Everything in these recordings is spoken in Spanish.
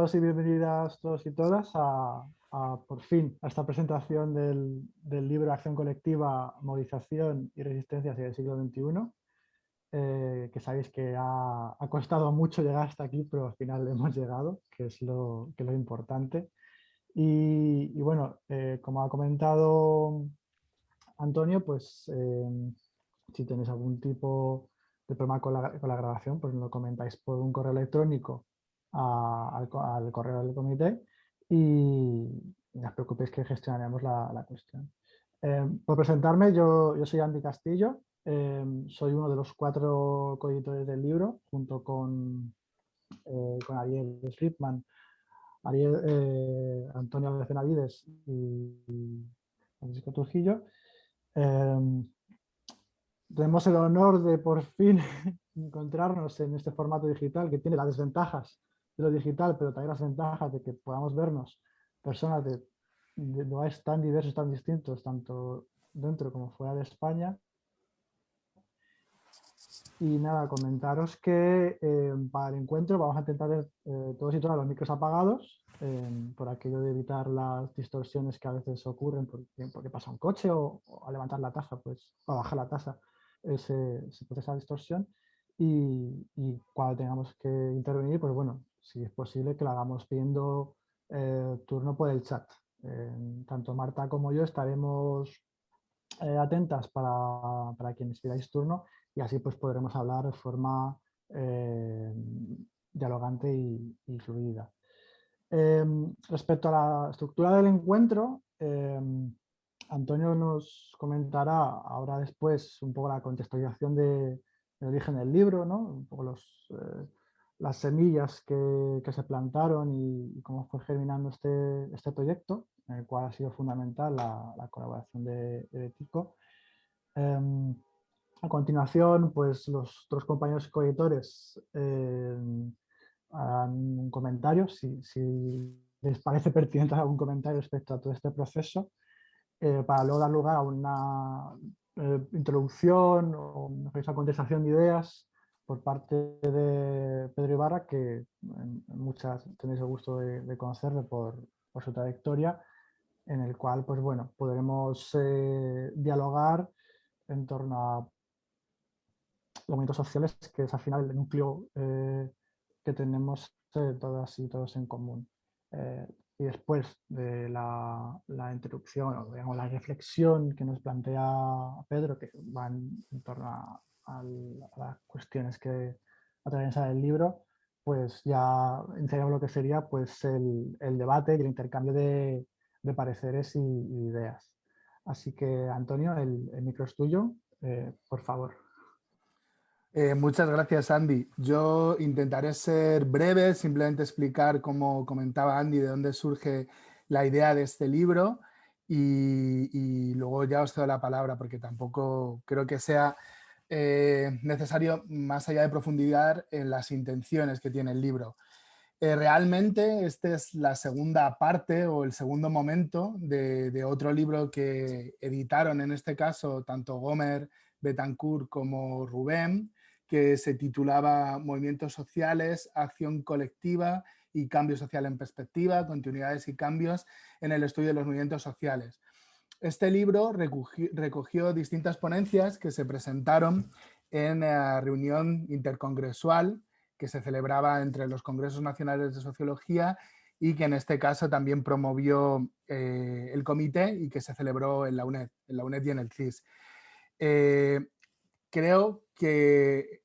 Bienvenidos y bienvenidas todos y todas por fin a esta presentación del libro Acción Colectiva, Movilización y Resistencia hacia el siglo XXI, que sabéis que ha costado mucho llegar hasta aquí, pero al final hemos llegado, que es lo importante. Y bueno, como ha comentado Antonio, pues si tenéis algún tipo de problema con la grabación, pues me lo comentáis por un correo electrónico al correo del comité y no os preocupéis que gestionaremos la cuestión. Por presentarme, yo soy Andy Castillo, soy uno de los 4 coeditores del libro, junto con Ariel Slipman, Antonio Benavides y Francisco Trujillo. Tenemos el honor de por fin encontrarnos en este formato digital que tiene las desventajas de lo digital, pero también las ventajas de que podamos vernos personas de lugares tan diversos, tan distintos, tanto dentro como fuera de España. Y nada, comentaros que para el encuentro vamos a intentar todos y todas los micros apagados, por aquello de evitar las distorsiones que a veces ocurren porque pasa un coche o a levantar la taza, pues, o a bajar la taza, se procesa distorsión. Y cuando tengamos que intervenir, pues bueno, si es posible que lo hagamos pidiendo turno por el chat. Tanto Marta como yo estaremos atentas para quienes pidáis turno y así pues podremos hablar de forma dialogante y fluida. Respecto a la estructura del encuentro, Antonio nos comentará ahora después un poco la contextualización del origen del libro, ¿no? Un poco las semillas que se plantaron y cómo fue germinando este proyecto, en el cual ha sido fundamental la colaboración de Tico. A continuación, pues los otros compañeros coeditores harán un comentario, si les parece pertinente algún comentario respecto a todo este proceso, para luego dar lugar a una introducción o una contestación de ideas por parte de Pedro Ibarra, que muchas tenéis el gusto de conocerle por su trayectoria, en el cual pues, bueno, podremos dialogar en torno a los movimientos sociales, que es al final el núcleo que tenemos todas y todos en común. Y después de la interrupción o digamos, la reflexión que nos plantea Pedro, que van en torno a las cuestiones que atraviesan el libro, pues ya iniciaríamos lo que sería pues, el debate y el intercambio de pareceres y ideas. Así que, Antonio, el micro es tuyo, por favor. Muchas gracias, Andy. Yo intentaré ser breve, simplemente explicar, como comentaba Andy, de dónde surge la idea de este libro y luego ya os cedo la palabra porque tampoco creo que sea necesario, más allá de profundizar en las intenciones que tiene el libro. Realmente esta es la segunda parte o el segundo momento de otro libro que editaron, en este caso, tanto Gomer Betancourt como Rubén, que se titulaba Movimientos sociales, acción colectiva y cambio social en perspectiva, continuidades y cambios en el estudio de los movimientos sociales. Este libro recogió distintas ponencias que se presentaron en la reunión intercongresual que se celebraba entre los Congresos Nacionales de Sociología y que en este caso también promovió el comité y que se celebró en la UNED y en el CIS. Creo que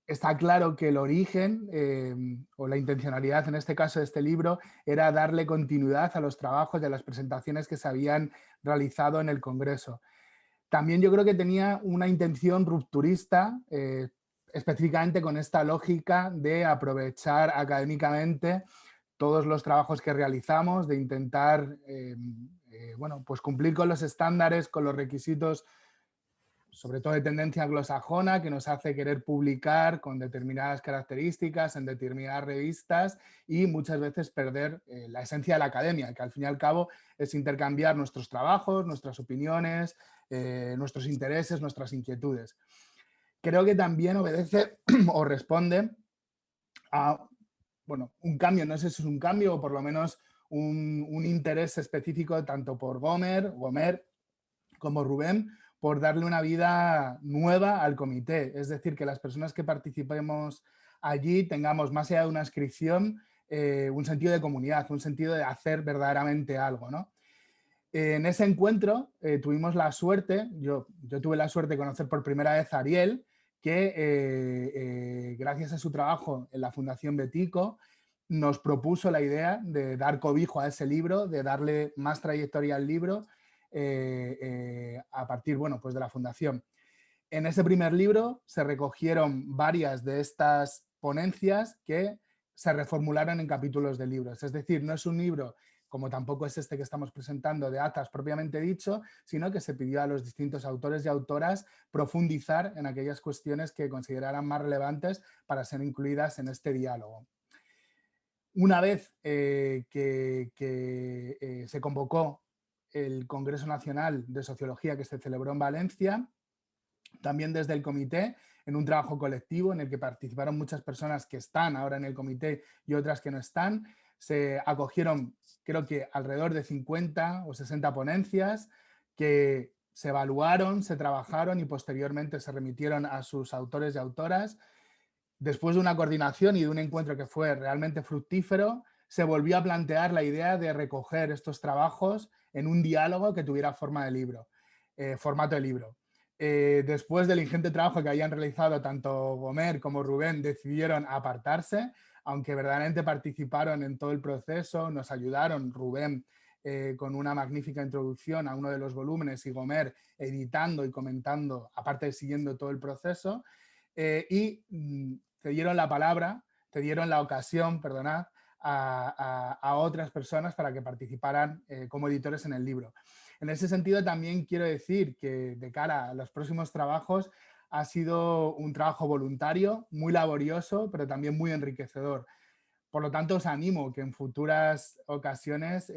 está claro que el origen o la intencionalidad en este caso de este libro era darle continuidad a los trabajos y a las presentaciones que se habían realizado en el Congreso. También yo creo que tenía una intención rupturista, específicamente con esta lógica de aprovechar académicamente todos los trabajos que realizamos, de intentar bueno, pues cumplir con los estándares, con los requisitos, sobre todo de tendencia anglosajona, que nos hace querer publicar con determinadas características en determinadas revistas y muchas veces perder la esencia de la academia, que al fin y al cabo es intercambiar nuestros trabajos, nuestras opiniones, nuestros intereses, nuestras inquietudes. Creo que también obedece o responde a bueno, un cambio, no sé si es un cambio o por lo menos un interés específico tanto por Gomer como Rubén, por darle una vida nueva al comité. Es decir, que las personas que participemos allí tengamos, más allá de una inscripción, un sentido de comunidad, un sentido de hacer verdaderamente algo, ¿no? En ese encuentro tuvimos la suerte, yo tuve la suerte de conocer por primera vez a Ariel, que gracias a su trabajo en la Fundación Betico nos propuso la idea de dar cobijo a ese libro, de darle más trayectoria al libro a partir, bueno, pues de la Fundación. En ese primer libro se recogieron varias de estas ponencias que se reformularon en capítulos de libros. Es decir, no es un libro, como tampoco es este que estamos presentando, de actas propiamente dicho, sino que se pidió a los distintos autores y autoras profundizar en aquellas cuestiones que consideraran más relevantes para ser incluidas en este diálogo. Una vez que se convocó el Congreso Nacional de Sociología que se celebró en Valencia, también desde el comité, en un trabajo colectivo en el que participaron muchas personas que están ahora en el comité y otras que no están, se acogieron creo que alrededor de 50 o 60 ponencias que se evaluaron, se trabajaron y posteriormente se remitieron a sus autores y autoras. Después de una coordinación y de un encuentro que fue realmente fructífero, se volvió a plantear la idea de recoger estos trabajos en un diálogo que tuviera formato de libro. Después del ingente trabajo que habían realizado tanto Gomer como Rubén, decidieron apartarse, aunque verdaderamente participaron en todo el proceso, nos ayudaron Rubén con una magnífica introducción a uno de los volúmenes y Gomer editando y comentando, aparte de siguiendo todo el proceso, y te dieron la palabra, te dieron la ocasión, perdonad, a otras personas para que participaran como editores en el libro. En ese sentido, también quiero decir que de cara a los próximos trabajos ha sido un trabajo voluntario, muy laborioso, pero también muy enriquecedor. Por lo tanto, os animo que en futuras ocasiones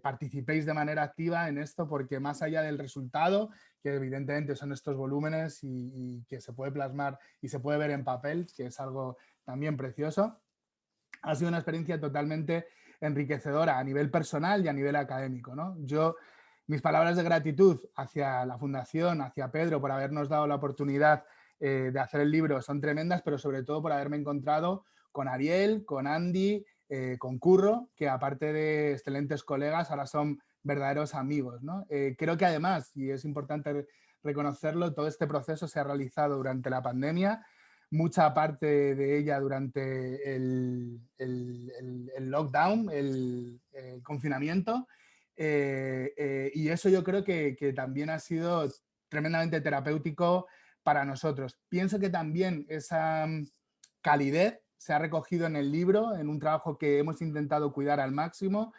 participéis de manera activa en esto, porque más allá del resultado, que evidentemente son estos volúmenes y que se puede plasmar y se puede ver en papel, que es algo también precioso, ha sido una experiencia totalmente enriquecedora a nivel personal y a nivel académico, ¿no? Mis palabras de gratitud hacia la Fundación, hacia Pedro, por habernos dado la oportunidad de hacer el libro son tremendas, pero sobre todo por haberme encontrado con Ariel, con Andy, con Curro, que aparte de excelentes colegas, ahora son verdaderos amigos, ¿no? Creo que además, y es importante reconocerlo, todo este proceso se ha realizado durante la pandemia, mucha parte de ella durante el lockdown, el confinamiento, y eso yo creo que también ha sido tremendamente terapéutico para nosotros. Pienso que también esa calidez se ha recogido en el libro, en un trabajo que hemos intentado cuidar al máximo.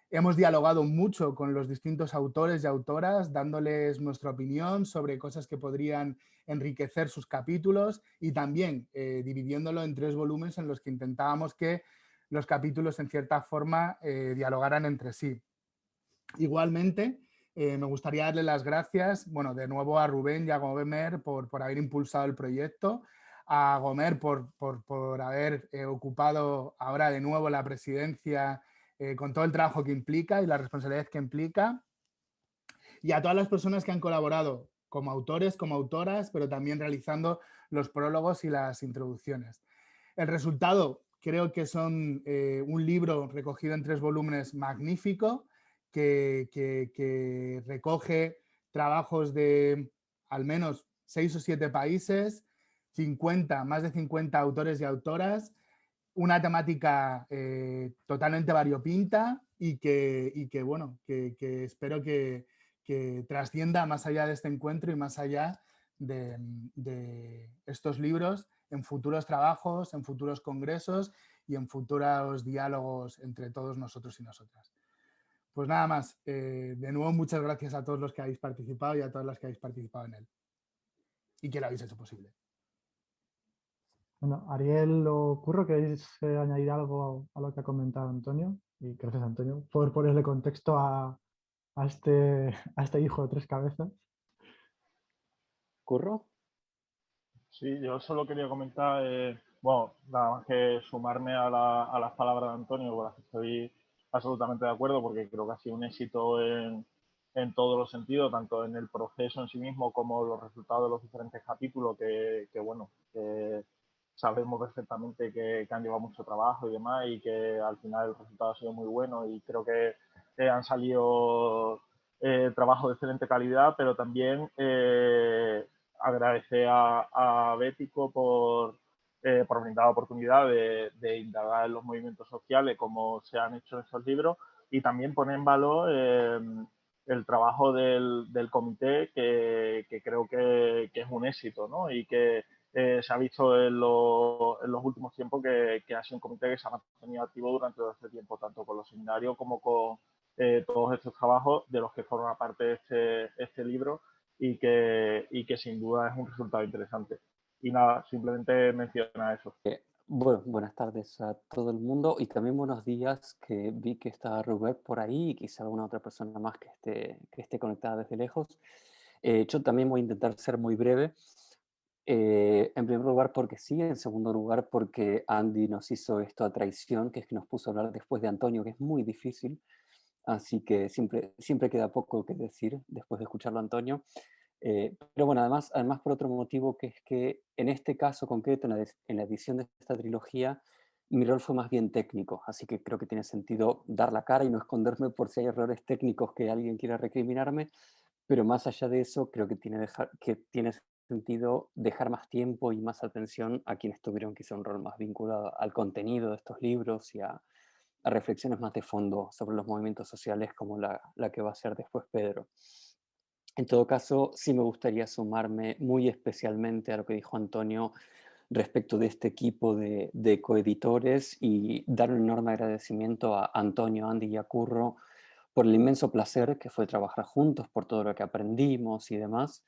Hemos dialogado mucho con los distintos autores y autoras, dándoles nuestra opinión sobre cosas que podrían enriquecer sus capítulos y también dividiéndolo en 3 volúmenes en los que intentábamos que los capítulos en cierta forma dialogaran entre sí. Igualmente, me gustaría darle las gracias, bueno, de nuevo a Rubén y a Gomer por haber impulsado el proyecto, a Gomer por haber ocupado ahora de nuevo la presidencia con todo el trabajo que implica y la responsabilidad que implica, y a todas las personas que han colaborado como autores, como autoras, pero también realizando los prólogos y las introducciones. El resultado creo que son un libro recogido en 3 volúmenes magnífico, que recoge trabajos de al menos 6 o 7 países, más de 50 autores y autoras, una temática totalmente variopinta y que bueno, que espero que trascienda más allá de este encuentro y más allá de estos libros en futuros trabajos, en futuros congresos y en futuros diálogos entre todos nosotros y nosotras. Pues nada más, de nuevo muchas gracias a todos los que habéis participado y a todas las que habéis participado en él y que lo habéis hecho posible. Bueno, Ariel o Curro, ¿queréis añadir algo a lo que ha comentado Antonio? Y gracias, Antonio, por ponerle contexto a este hijo de 3 cabezas. ¿Curro? Sí, yo solo quería comentar Bueno, nada más que sumarme a las palabras de Antonio, con las que estoy absolutamente de acuerdo, porque creo que ha sido un éxito en todos los sentidos, tanto en el proceso en sí mismo como los resultados de los diferentes capítulos, bueno, que sabemos perfectamente que han llevado mucho trabajo y demás, y que al final el resultado ha sido muy bueno, y creo que han salido trabajos de excelente calidad, pero también agradecer a Bético por brindar la oportunidad de indagar en los movimientos sociales como se han hecho en estos libros, y también poner en valor el trabajo del comité, que creo que es un éxito, ¿no? Y que se ha visto en los últimos tiempos que ha sido un comité que se ha mantenido activo durante todo este tiempo, tanto con los seminarios como con todos estos trabajos de los que forma parte este libro, y que sin duda es un resultado interesante. Y nada, simplemente menciona eso. Bueno, buenas tardes a todo el mundo y también buenos días, que vi que está Rubén por ahí y quizá alguna otra persona más que esté conectada desde lejos. Yo también voy a intentar ser muy breve. En primer lugar porque sí, en segundo lugar porque Andy nos hizo esto a traición, que es que nos puso a hablar después de Antonio, que es muy difícil, así que siempre queda poco que decir después de escucharlo a Antonio. Pero bueno, además por otro motivo, que es que en este caso concreto, en la edición de esta trilogía, mi rol fue más bien técnico, así que creo que tiene sentido dar la cara y no esconderme por si hay errores técnicos que alguien quiera recriminarme, pero más allá de eso, creo que tiene sentido dejar más tiempo y más atención a quienes tuvieron quizá un rol más vinculado al contenido de estos libros y a reflexiones más de fondo sobre los movimientos sociales, como la que va a hacer después Pedro. En todo caso, sí me gustaría sumarme muy especialmente a lo que dijo Antonio respecto de este equipo de coeditores, y dar un enorme agradecimiento a Antonio, Andy y a Curro por el inmenso placer que fue trabajar juntos, por todo lo que aprendimos y demás.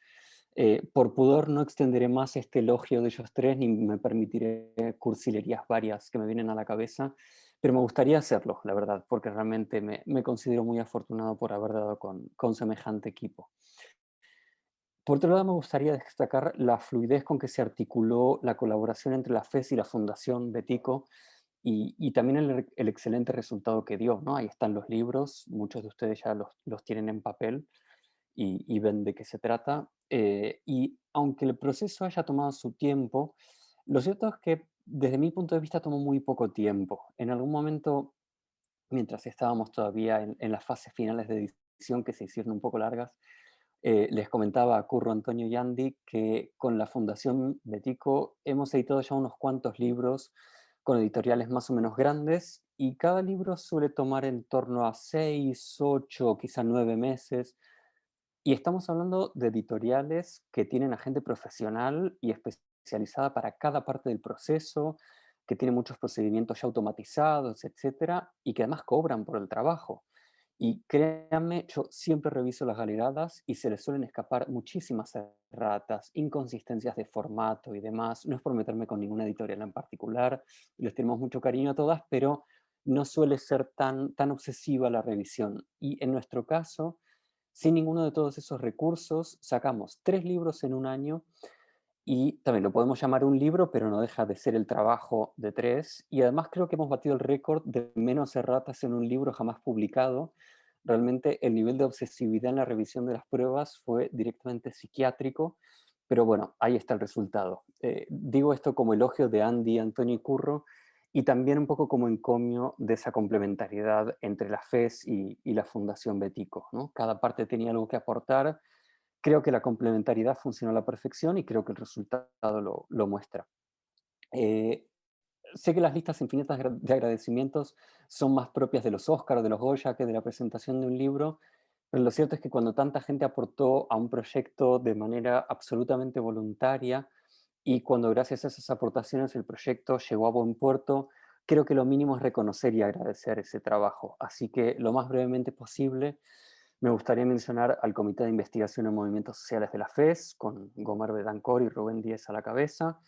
Por pudor no extenderé más este elogio de ellos tres, ni me permitiré cursilerías varias que me vienen a la cabeza, pero me gustaría hacerlo, la verdad, porque realmente me considero muy afortunado por haber dado con semejante equipo. Por otro lado, me gustaría destacar la fluidez con que se articuló la colaboración entre la FES y la Fundación Betico, y también el excelente resultado que dio, ¿no? Ahí están los libros, muchos de ustedes ya los tienen en papel y ven de qué se trata. Y aunque el proceso haya tomado su tiempo, lo cierto es que desde mi punto de vista tomó muy poco tiempo. En algún momento, mientras estábamos todavía en las fases finales de edición, que se hicieron un poco largas, les comentaba a Curro, Antonio y Andy que con la Fundación Betico hemos editado ya unos cuantos libros con editoriales más o menos grandes, y cada libro suele tomar en torno a 6, 8, quizá 9 meses. Y estamos hablando de editoriales que tienen a gente profesional y especializada para cada parte del proceso, que tienen muchos procedimientos ya automatizados, etcétera, y que además cobran por el trabajo. Y créanme, yo siempre reviso las galeradas y se les suelen escapar muchísimas erratas, inconsistencias de formato y demás. No es por meterme con ninguna editorial en particular, les tenemos mucho cariño a todas, pero no suele ser tan obsesiva la revisión. Y en nuestro caso, sin ninguno de todos esos recursos, sacamos 3 libros en un año, y también lo podemos llamar un libro, pero no deja de ser el trabajo de 3. Y además creo que hemos batido el récord de menos erratas en un libro jamás publicado. Realmente el nivel de obsesividad en la revisión de las pruebas fue directamente psiquiátrico, pero bueno, ahí está el resultado. Digo esto como elogio de Andy, Antonio y Curro, y también un poco como encomio de esa complementariedad entre la FES y la Fundación Betico, ¿no? Cada parte tenía algo que aportar. Creo que la complementariedad funcionó a la perfección y creo que el resultado lo muestra. Eh, Sé que las listas infinitas de agradecimientos son más propias de los Oscar o de los Goya que de la presentación de un libro, pero lo cierto es que cuando tanta gente aportó a un proyecto de manera absolutamente voluntaria, y cuando gracias a esas aportaciones el proyecto llegó a buen puerto, creo que lo mínimo es reconocer y agradecer ese trabajo. Así que lo más brevemente posible, me gustaría mencionar al Comité de Investigación en Movimientos Sociales de la FES, con Gomer Betancourt y Rubén Díez a la cabeza,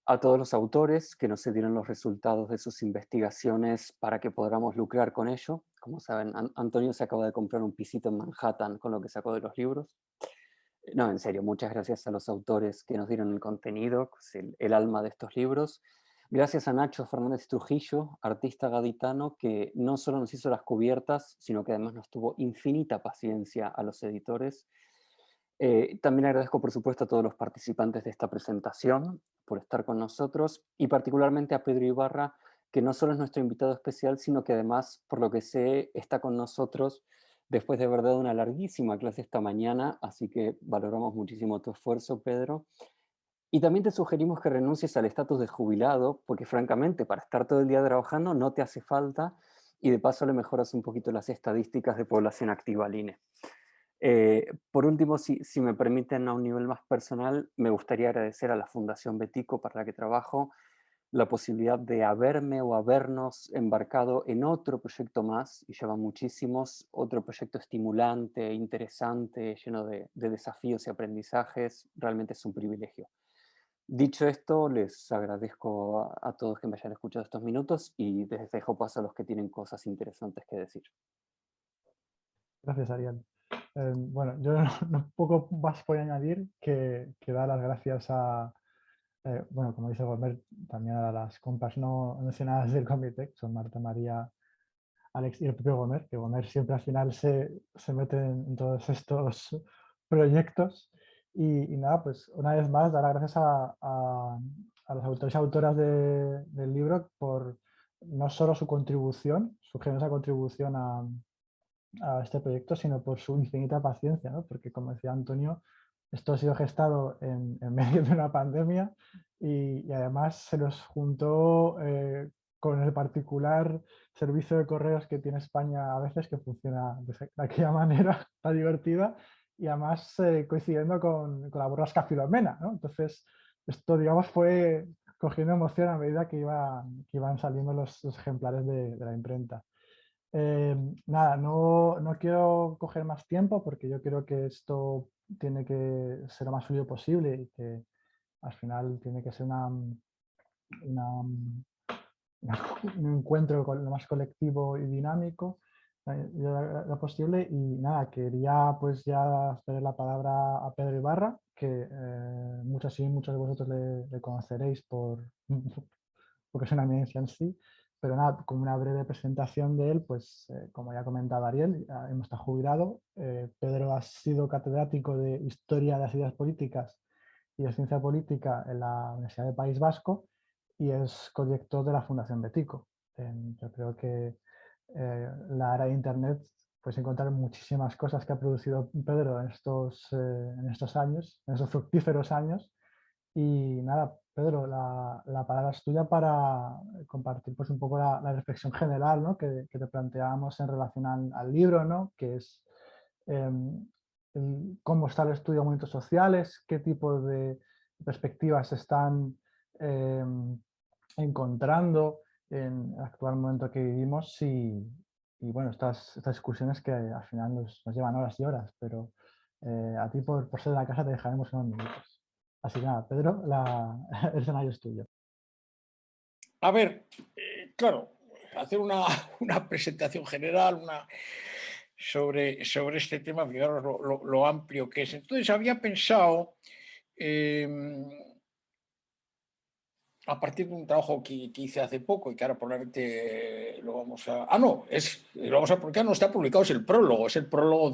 a todos los autores que nos cedieron los resultados de sus investigaciones para que podamos lucrar con ello. Como saben, Antonio se acaba de comprar un pisito en Manhattan con lo que sacó de los libros. No, en serio, muchas gracias a los autores que nos dieron el contenido, el alma de estos libros. Gracias a Nacho Fernández Trujillo, artista gaditano, que no solo nos hizo las cubiertas, sino que además nos tuvo infinita paciencia a los editores. También agradezco, por supuesto, a todos los participantes de esta presentación por estar con nosotros, y particularmente a Pedro Ibarra, que no solo es nuestro invitado especial, sino que además, por lo que sé, está con nosotros después de haber dado una larguísima clase esta mañana, así que valoramos muchísimo tu esfuerzo, Pedro. Y también te sugerimos que renuncies al estatus de jubilado, porque francamente, para estar todo el día trabajando no te hace falta, y de paso le mejoras un poquito las estadísticas de población activa al INE. Por último, si me permiten a un nivel más personal, me gustaría agradecer a la Fundación Betico, para la que trabajo, la posibilidad de haberme o habernos embarcado en otro proyecto más, y lleva muchísimos, otro proyecto estimulante, interesante, lleno de desafíos y aprendizajes. Realmente es un privilegio. Dicho esto, les agradezco a todos que me hayan escuchado estos minutos, y les dejo paso a los que tienen cosas interesantes que decir. Gracias, Ariel. Bueno, yo no poco más voy a añadir que dar las gracias a, bueno, como dice Gomer, también a las compas no mencionadas del comité, que son Marta, María, Alex y el propio Gomer, que Gomer siempre al final se mete en todos estos proyectos. Y nada, pues una vez más dar las gracias a los autores y autoras del libro por no solo su contribución, su generosa contribución a este proyecto, sino por su infinita paciencia, ¿no? Porque, como decía Antonio, esto ha sido gestado en medio de una pandemia, y además se nos juntó con el particular servicio de correos que tiene España a veces, que funciona de aquella manera tan divertida, y además coincidiendo con la borrasca Filomena, ¿no? Entonces, esto, digamos, fue cogiendo emoción a medida que iban saliendo los ejemplares de la imprenta. Nada, no quiero coger más tiempo, porque yo creo que esto tiene que ser lo más fluido posible, y que al final tiene que ser un encuentro lo más colectivo y dinámico lo posible. Y nada, quería pues ya ceder la palabra a Pedro Ibarra, que muchos de vosotros le conoceréis porque es una eminencia en sí. Pero nada, como una breve presentación de él, pues como ya ha comentado Ariel, hemos estado jubilado. Pedro ha sido catedrático de Historia de las Ideas Políticas y de Ciencia Política en la Universidad del País Vasco, y es codirector de la Fundación Betico. Yo creo que la era de Internet, puedes encontrar muchísimas cosas que ha producido Pedro en estos años, en estos fructíferos años. Y nada, Pedro, la palabra es tuya para compartir pues un poco la reflexión general, ¿no? que te planteábamos en relación al libro, ¿no? Que es cómo está el estudio de movimientos sociales, qué tipo de perspectivas se están encontrando en el actual momento que vivimos, y bueno, estas discusiones que al final nos llevan horas y horas, pero a ti por ser de la casa te dejaremos unos minutos. Así que nada, Pedro, el escenario es tuyo. A ver, claro, hacer una presentación general sobre este tema, fijaros lo amplio que es. Entonces había pensado, a partir de un trabajo que hice hace poco, y que ahora probablemente lo vamos a... lo vamos a publicar, no está publicado, es el prólogo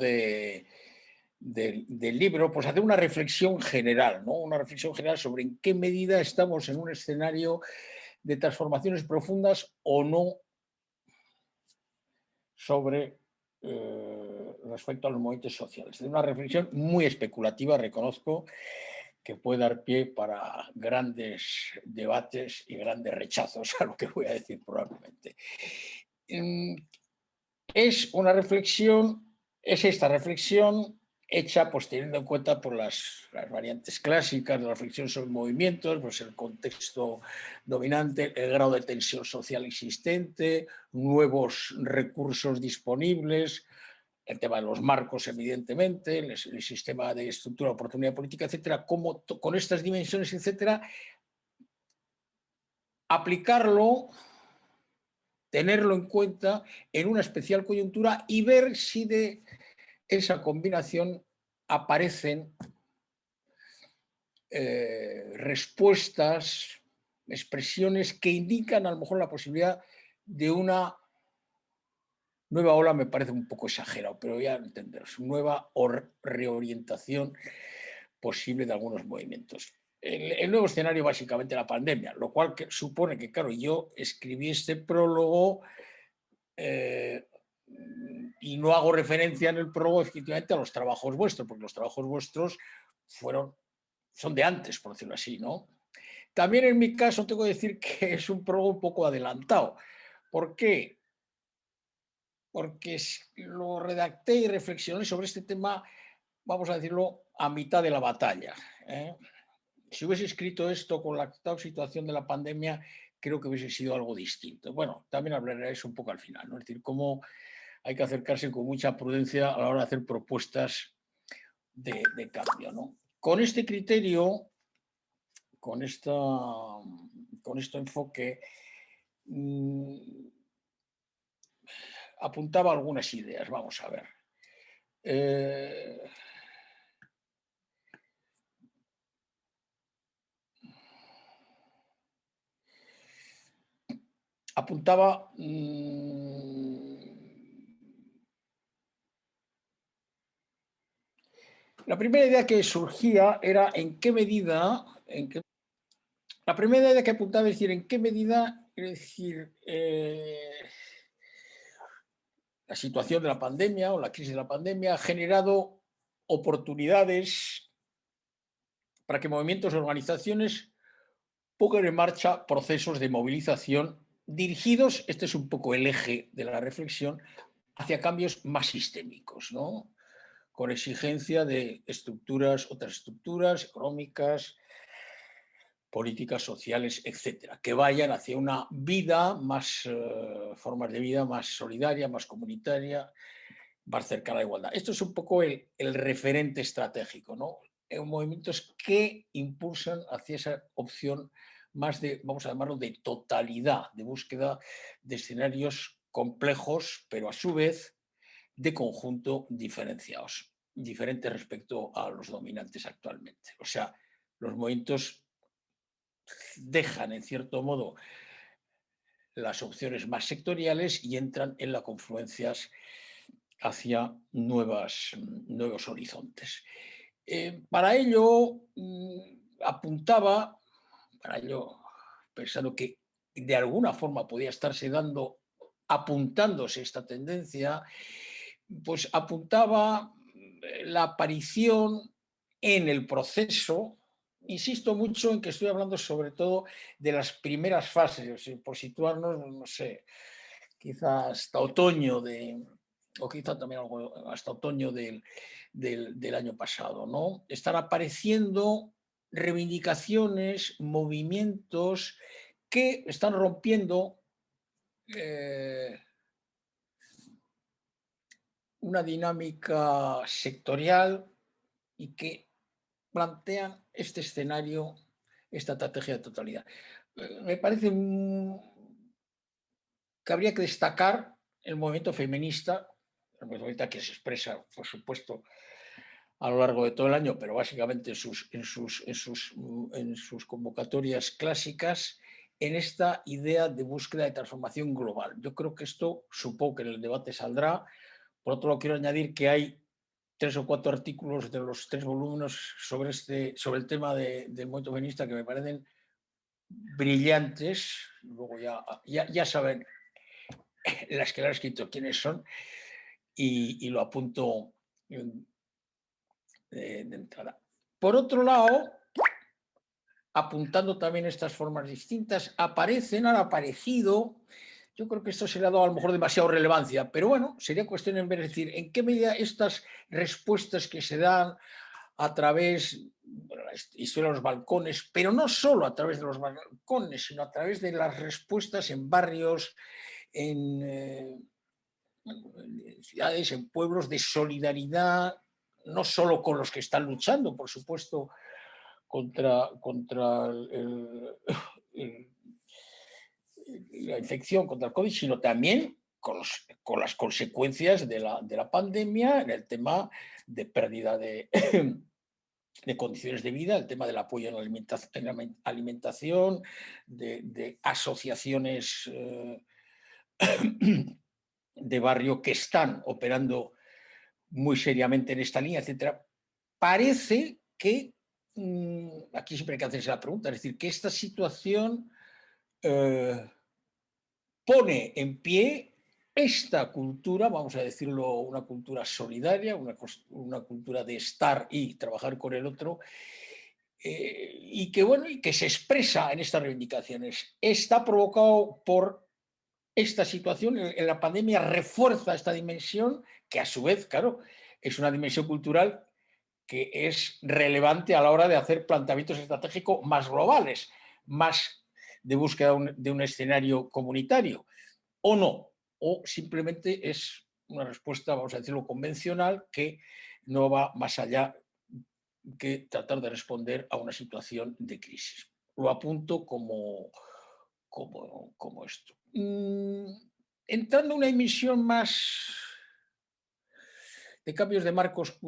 del libro, pues hacer una reflexión general, ¿no? Una reflexión general sobre en qué medida estamos en un escenario de transformaciones profundas o no sobre respecto a los movimientos sociales. Es una reflexión muy especulativa, reconozco, que puede dar pie para grandes debates y grandes rechazos a lo que voy a decir probablemente. Es esta reflexión hecha pues teniendo en cuenta por las variantes clásicas de la reflexión sobre movimientos, pues el contexto dominante, el grado de tensión social existente, nuevos recursos disponibles, el tema de los marcos, evidentemente, el sistema de estructura de oportunidad política, etcétera, cómo con estas dimensiones, etcétera, aplicarlo, tenerlo en cuenta en una especial coyuntura y ver si de esa combinación aparecen respuestas expresiones que indican a lo mejor la posibilidad de una nueva ola, me parece un poco exagerado, pero ya entenderos, nueva reorientación posible de algunos movimientos. El nuevo escenario básicamente la pandemia, lo cual supone que, claro, yo escribí este prólogo y no hago referencia en el prólogo efectivamente a los trabajos vuestros, porque los trabajos vuestros son de antes, por decirlo así, ¿no? También en mi caso tengo que decir que es un prólogo un poco adelantado. ¿Por qué? Porque lo redacté y reflexioné sobre este tema, vamos a decirlo, a mitad de la batalla, ¿eh? Si hubiese escrito esto con la actual situación de la pandemia, creo que hubiese sido algo distinto. Bueno, también hablaré de eso un poco al final, ¿no? Es decir, cómo hay que acercarse con mucha prudencia a la hora de hacer propuestas de cambio, ¿no? Con este criterio, con este enfoque, apuntaba algunas ideas, vamos a ver. Apuntaba la primera idea que surgía era en qué medida, la primera idea que apuntaba es decir, en qué medida, es decir, la situación de la pandemia o la crisis de la pandemia ha generado oportunidades para que movimientos y organizaciones pongan en marcha procesos de movilización dirigidos, este es un poco el eje de la reflexión, hacia cambios más sistémicos, ¿no? Con exigencia de otras estructuras económicas, políticas sociales, etcétera, que vayan hacia una vida más, formas de vida más solidaria, más comunitaria, más cercana a la igualdad. Esto es un poco el referente estratégico, ¿no? Movimientos que impulsan hacia esa opción más de, vamos a llamarlo, de totalidad, de búsqueda de escenarios complejos, pero a su vez de conjunto diferenciados, diferentes respecto a los dominantes actualmente. O sea, los movimientos dejan, en cierto modo, las opciones más sectoriales y entran en las confluencias hacia nuevos horizontes. Para ello, apuntaba, pensando que de alguna forma podía estarse apuntándose esta tendencia, pues apuntaba la aparición en el proceso. Insisto mucho en que estoy hablando sobre todo de las primeras fases, por situarnos, no sé, quizás hasta otoño o quizá también hasta otoño del año pasado, ¿no? Están apareciendo reivindicaciones, movimientos que están rompiendo una dinámica sectorial y que plantean este escenario, esta estrategia de totalidad. Me parece que habría que destacar el movimiento feminista, que se expresa, por supuesto, a lo largo de todo el año, pero básicamente en sus convocatorias clásicas, en esta idea de búsqueda de transformación global. Yo creo que esto, supongo que en el debate saldrá. Por otro lado, quiero añadir que hay 3 o 4 artículos de los 3 volúmenes sobre el tema del movimiento feminista que me parecen brillantes. Luego ya saben las que le han escrito quiénes son y lo apunto de entrada. Por otro lado, apuntando también estas formas distintas, han aparecido, yo creo que esto se le ha dado a lo mejor demasiada relevancia, pero bueno, sería cuestión de ver, es decir, en qué medida estas respuestas que se dan a través de la historia de los balcones, pero no solo a través de los balcones, sino a través de las respuestas en barrios, en ciudades, en pueblos, de solidaridad, no solo con los que están luchando, por supuesto, contra la infección, contra el COVID, sino también con las consecuencias de la pandemia en el tema de pérdida de de condiciones de vida, el tema del apoyo en la alimentación, de asociaciones de barrio que están operando muy seriamente en esta línea, etcétera. Parece que, aquí siempre hay que hacerse la pregunta, es decir, que esta situación pone en pie esta cultura, vamos a decirlo, una cultura solidaria, una cultura de estar y trabajar con el otro, y que, bueno, y que se expresa en estas reivindicaciones. Está provocado por esta situación, en la pandemia refuerza esta dimensión, que a su vez, claro, es una dimensión cultural que es relevante a la hora de hacer planteamientos estratégicos más globales, más de búsqueda de un escenario comunitario, o no, o simplemente es una respuesta, vamos a decirlo, convencional, que no va más allá que tratar de responder a una situación de crisis. Lo apunto como esto. Entrando en una emisión más de cambios de marcos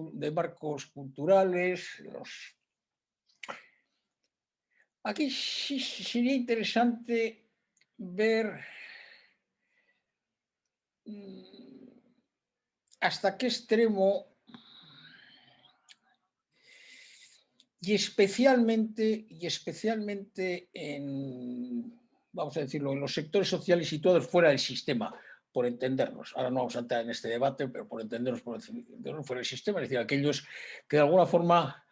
culturales, aquí sí sería interesante ver hasta qué extremo, y especialmente en, vamos a decirlo, en los sectores sociales situados fuera del sistema, por entendernos. Ahora no vamos a entrar en este debate, pero por entendernos fuera del sistema, es decir, aquellos que de alguna forma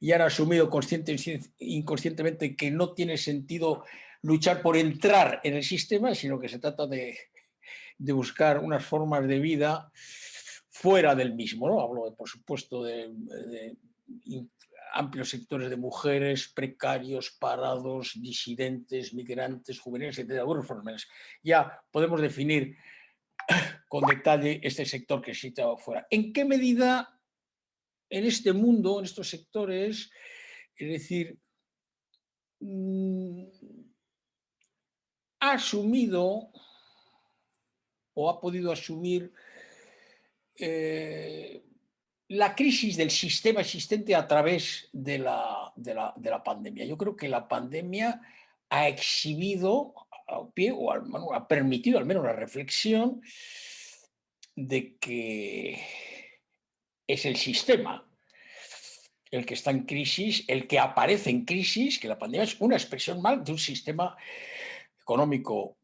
ya han asumido consciente e inconscientemente que no tiene sentido luchar por entrar en el sistema, sino que se trata de buscar unas formas de vida fuera del mismo, ¿no? Hablo, por supuesto, de amplios sectores de mujeres, precarios, parados, disidentes, migrantes, juveniles, etc. Ya podemos definir con detalle este sector que existe afuera. ¿En qué medida en este mundo, en estos sectores, es decir, ha asumido o ha podido asumir la crisis del sistema existente a través de la pandemia? Yo creo que la pandemia ha exhibido o ha permitido al menos la reflexión de que es el sistema el que está en crisis, el que aparece en crisis, que la pandemia es una expresión mal de un sistema económico,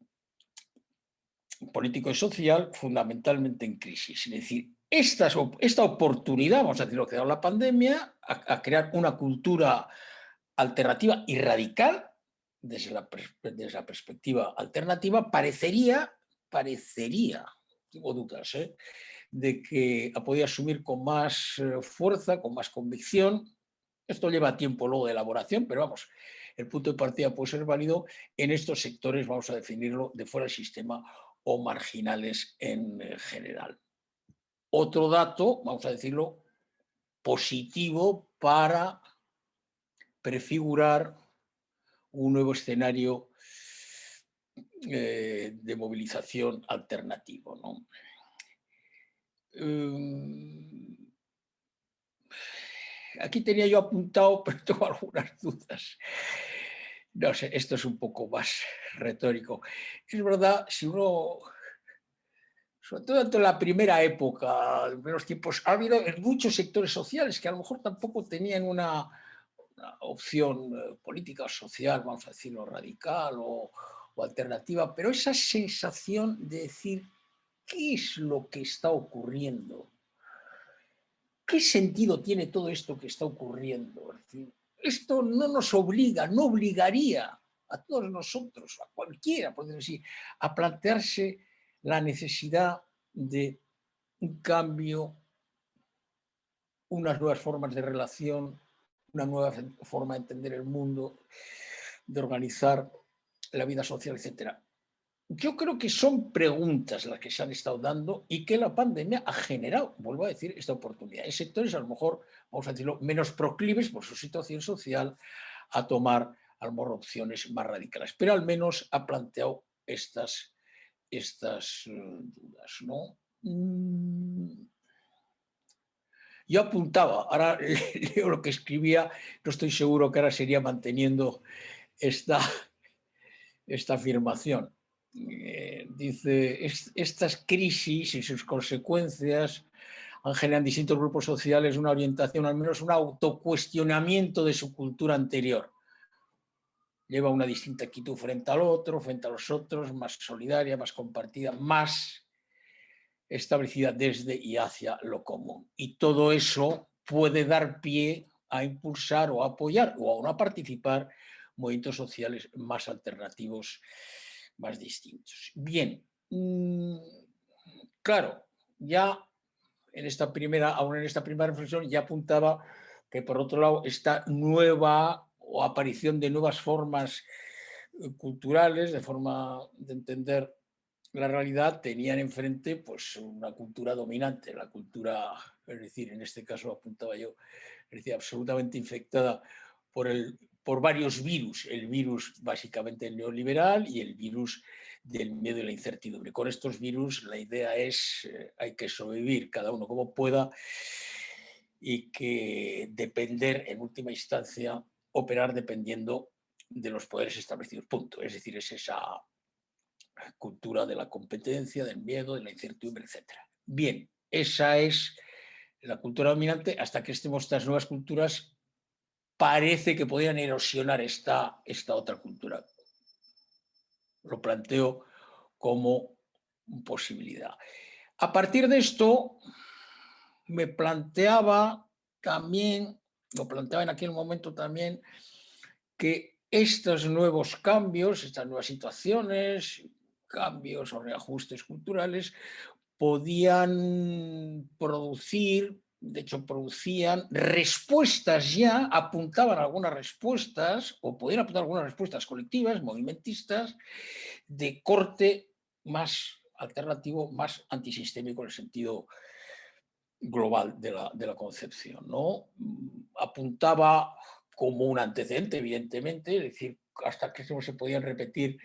político y social fundamentalmente en crisis. Es decir, esta oportunidad, vamos a decir lo que ha dado la pandemia, a crear una cultura alternativa y radical desde la perspectiva alternativa, parecería, tengo dudas, de que ha podido asumir con más fuerza, con más convicción. Esto lleva tiempo luego de elaboración, pero vamos, el punto de partida puede ser válido en estos sectores, vamos a definirlo, de fuera del sistema o marginales en general. Otro dato, vamos a decirlo, positivo para prefigurar un nuevo escenario de movilización alternativo, ¿no? Aquí tenía yo apuntado, pero tengo algunas dudas. No sé, esto es un poco más retórico. Es verdad, si uno, sobre todo en la primera época, en los primeros tiempos, ha habido en muchos sectores sociales que a lo mejor tampoco tenían una opción política o social, vamos a decirlo, radical o alternativa, pero esa sensación de decir, ¿qué es lo que está ocurriendo? ¿Qué sentido tiene todo esto que está ocurriendo? Es decir, esto no nos obliga, no obligaría a todos nosotros, a cualquiera, podemos decir, a plantearse la necesidad de un cambio, unas nuevas formas de relación, una nueva forma de entender el mundo, de organizar la vida social, etc. Yo creo que son preguntas las que se han estado dando y que la pandemia ha generado, vuelvo a decir, esta oportunidad. Hay sectores, a lo mejor, vamos a decirlo, menos proclives por su situación social a tomar, a lo mejor, opciones más radicales, pero al menos ha planteado estas dudas, ¿no? Yo apuntaba, ahora leo lo que escribía, no estoy seguro que ahora sería manteniendo esta afirmación. Dice, estas crisis y sus consecuencias han generado en distintos grupos sociales una orientación, al menos un autocuestionamiento de su cultura anterior. Lleva una distinta actitud frente al otro, frente a los otros, más solidaria, más compartida, más establecida desde y hacia lo común. Y todo eso puede dar pie a impulsar o a apoyar o aún a participar movimientos sociales más alternativos, más distintos. Bien, claro, ya aún en esta primera reflexión ya apuntaba que por otro lado esta nueva o aparición de nuevas formas culturales, de forma de entender la realidad, tenían enfrente pues una cultura dominante, la cultura, es decir, en este caso apuntaba yo, es decir, absolutamente infectada por varios virus, el virus básicamente el neoliberal y el virus del miedo y la incertidumbre. Con estos virus la idea es hay que sobrevivir cada uno como pueda y que depender en última instancia, operar dependiendo de los poderes establecidos, punto. Es decir, es esa cultura de la competencia, del miedo, de la incertidumbre, etc. Bien, esa es la cultura dominante hasta que estas nuevas culturas parece que podrían erosionar esta otra cultura. Lo planteo como posibilidad. A partir de esto, me planteaba también, lo planteaba en aquel momento también, que estos nuevos cambios, estas nuevas situaciones, cambios o reajustes culturales, podían producir, de hecho producían respuestas ya, apuntaban algunas respuestas, o podían apuntar algunas respuestas colectivas, movimentistas, de corte más alternativo, más antisistémico en el sentido global de la concepción, ¿no? Apuntaba como un antecedente, evidentemente, es decir, hasta que se podían repetir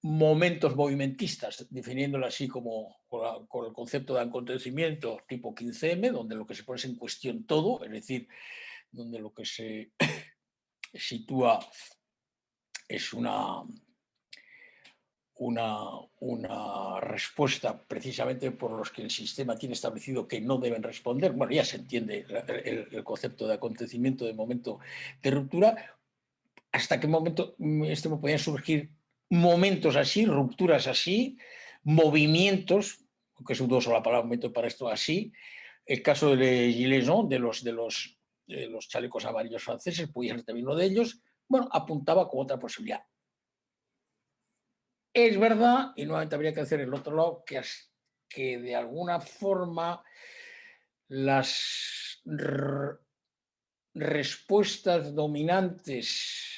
momentos movimentistas, definiéndolo así como con el concepto de acontecimiento tipo 15M, donde lo que se pone es en cuestión todo, es decir, donde lo que se sitúa es una respuesta precisamente por los que el sistema tiene establecido que no deben responder. Bueno, ya se entiende el concepto de acontecimiento, de momento de ruptura. ¿Hasta qué momento podían surgir momentos así, rupturas así, movimientos, que es dudoso la palabra momento para esto, así? El caso de Gilets jaunes, de los chalecos amarillos franceses, podía ser también uno de ellos. Bueno, apuntaba como otra posibilidad. Es verdad, y nuevamente habría que hacer el otro lado, que de alguna forma las respuestas dominantes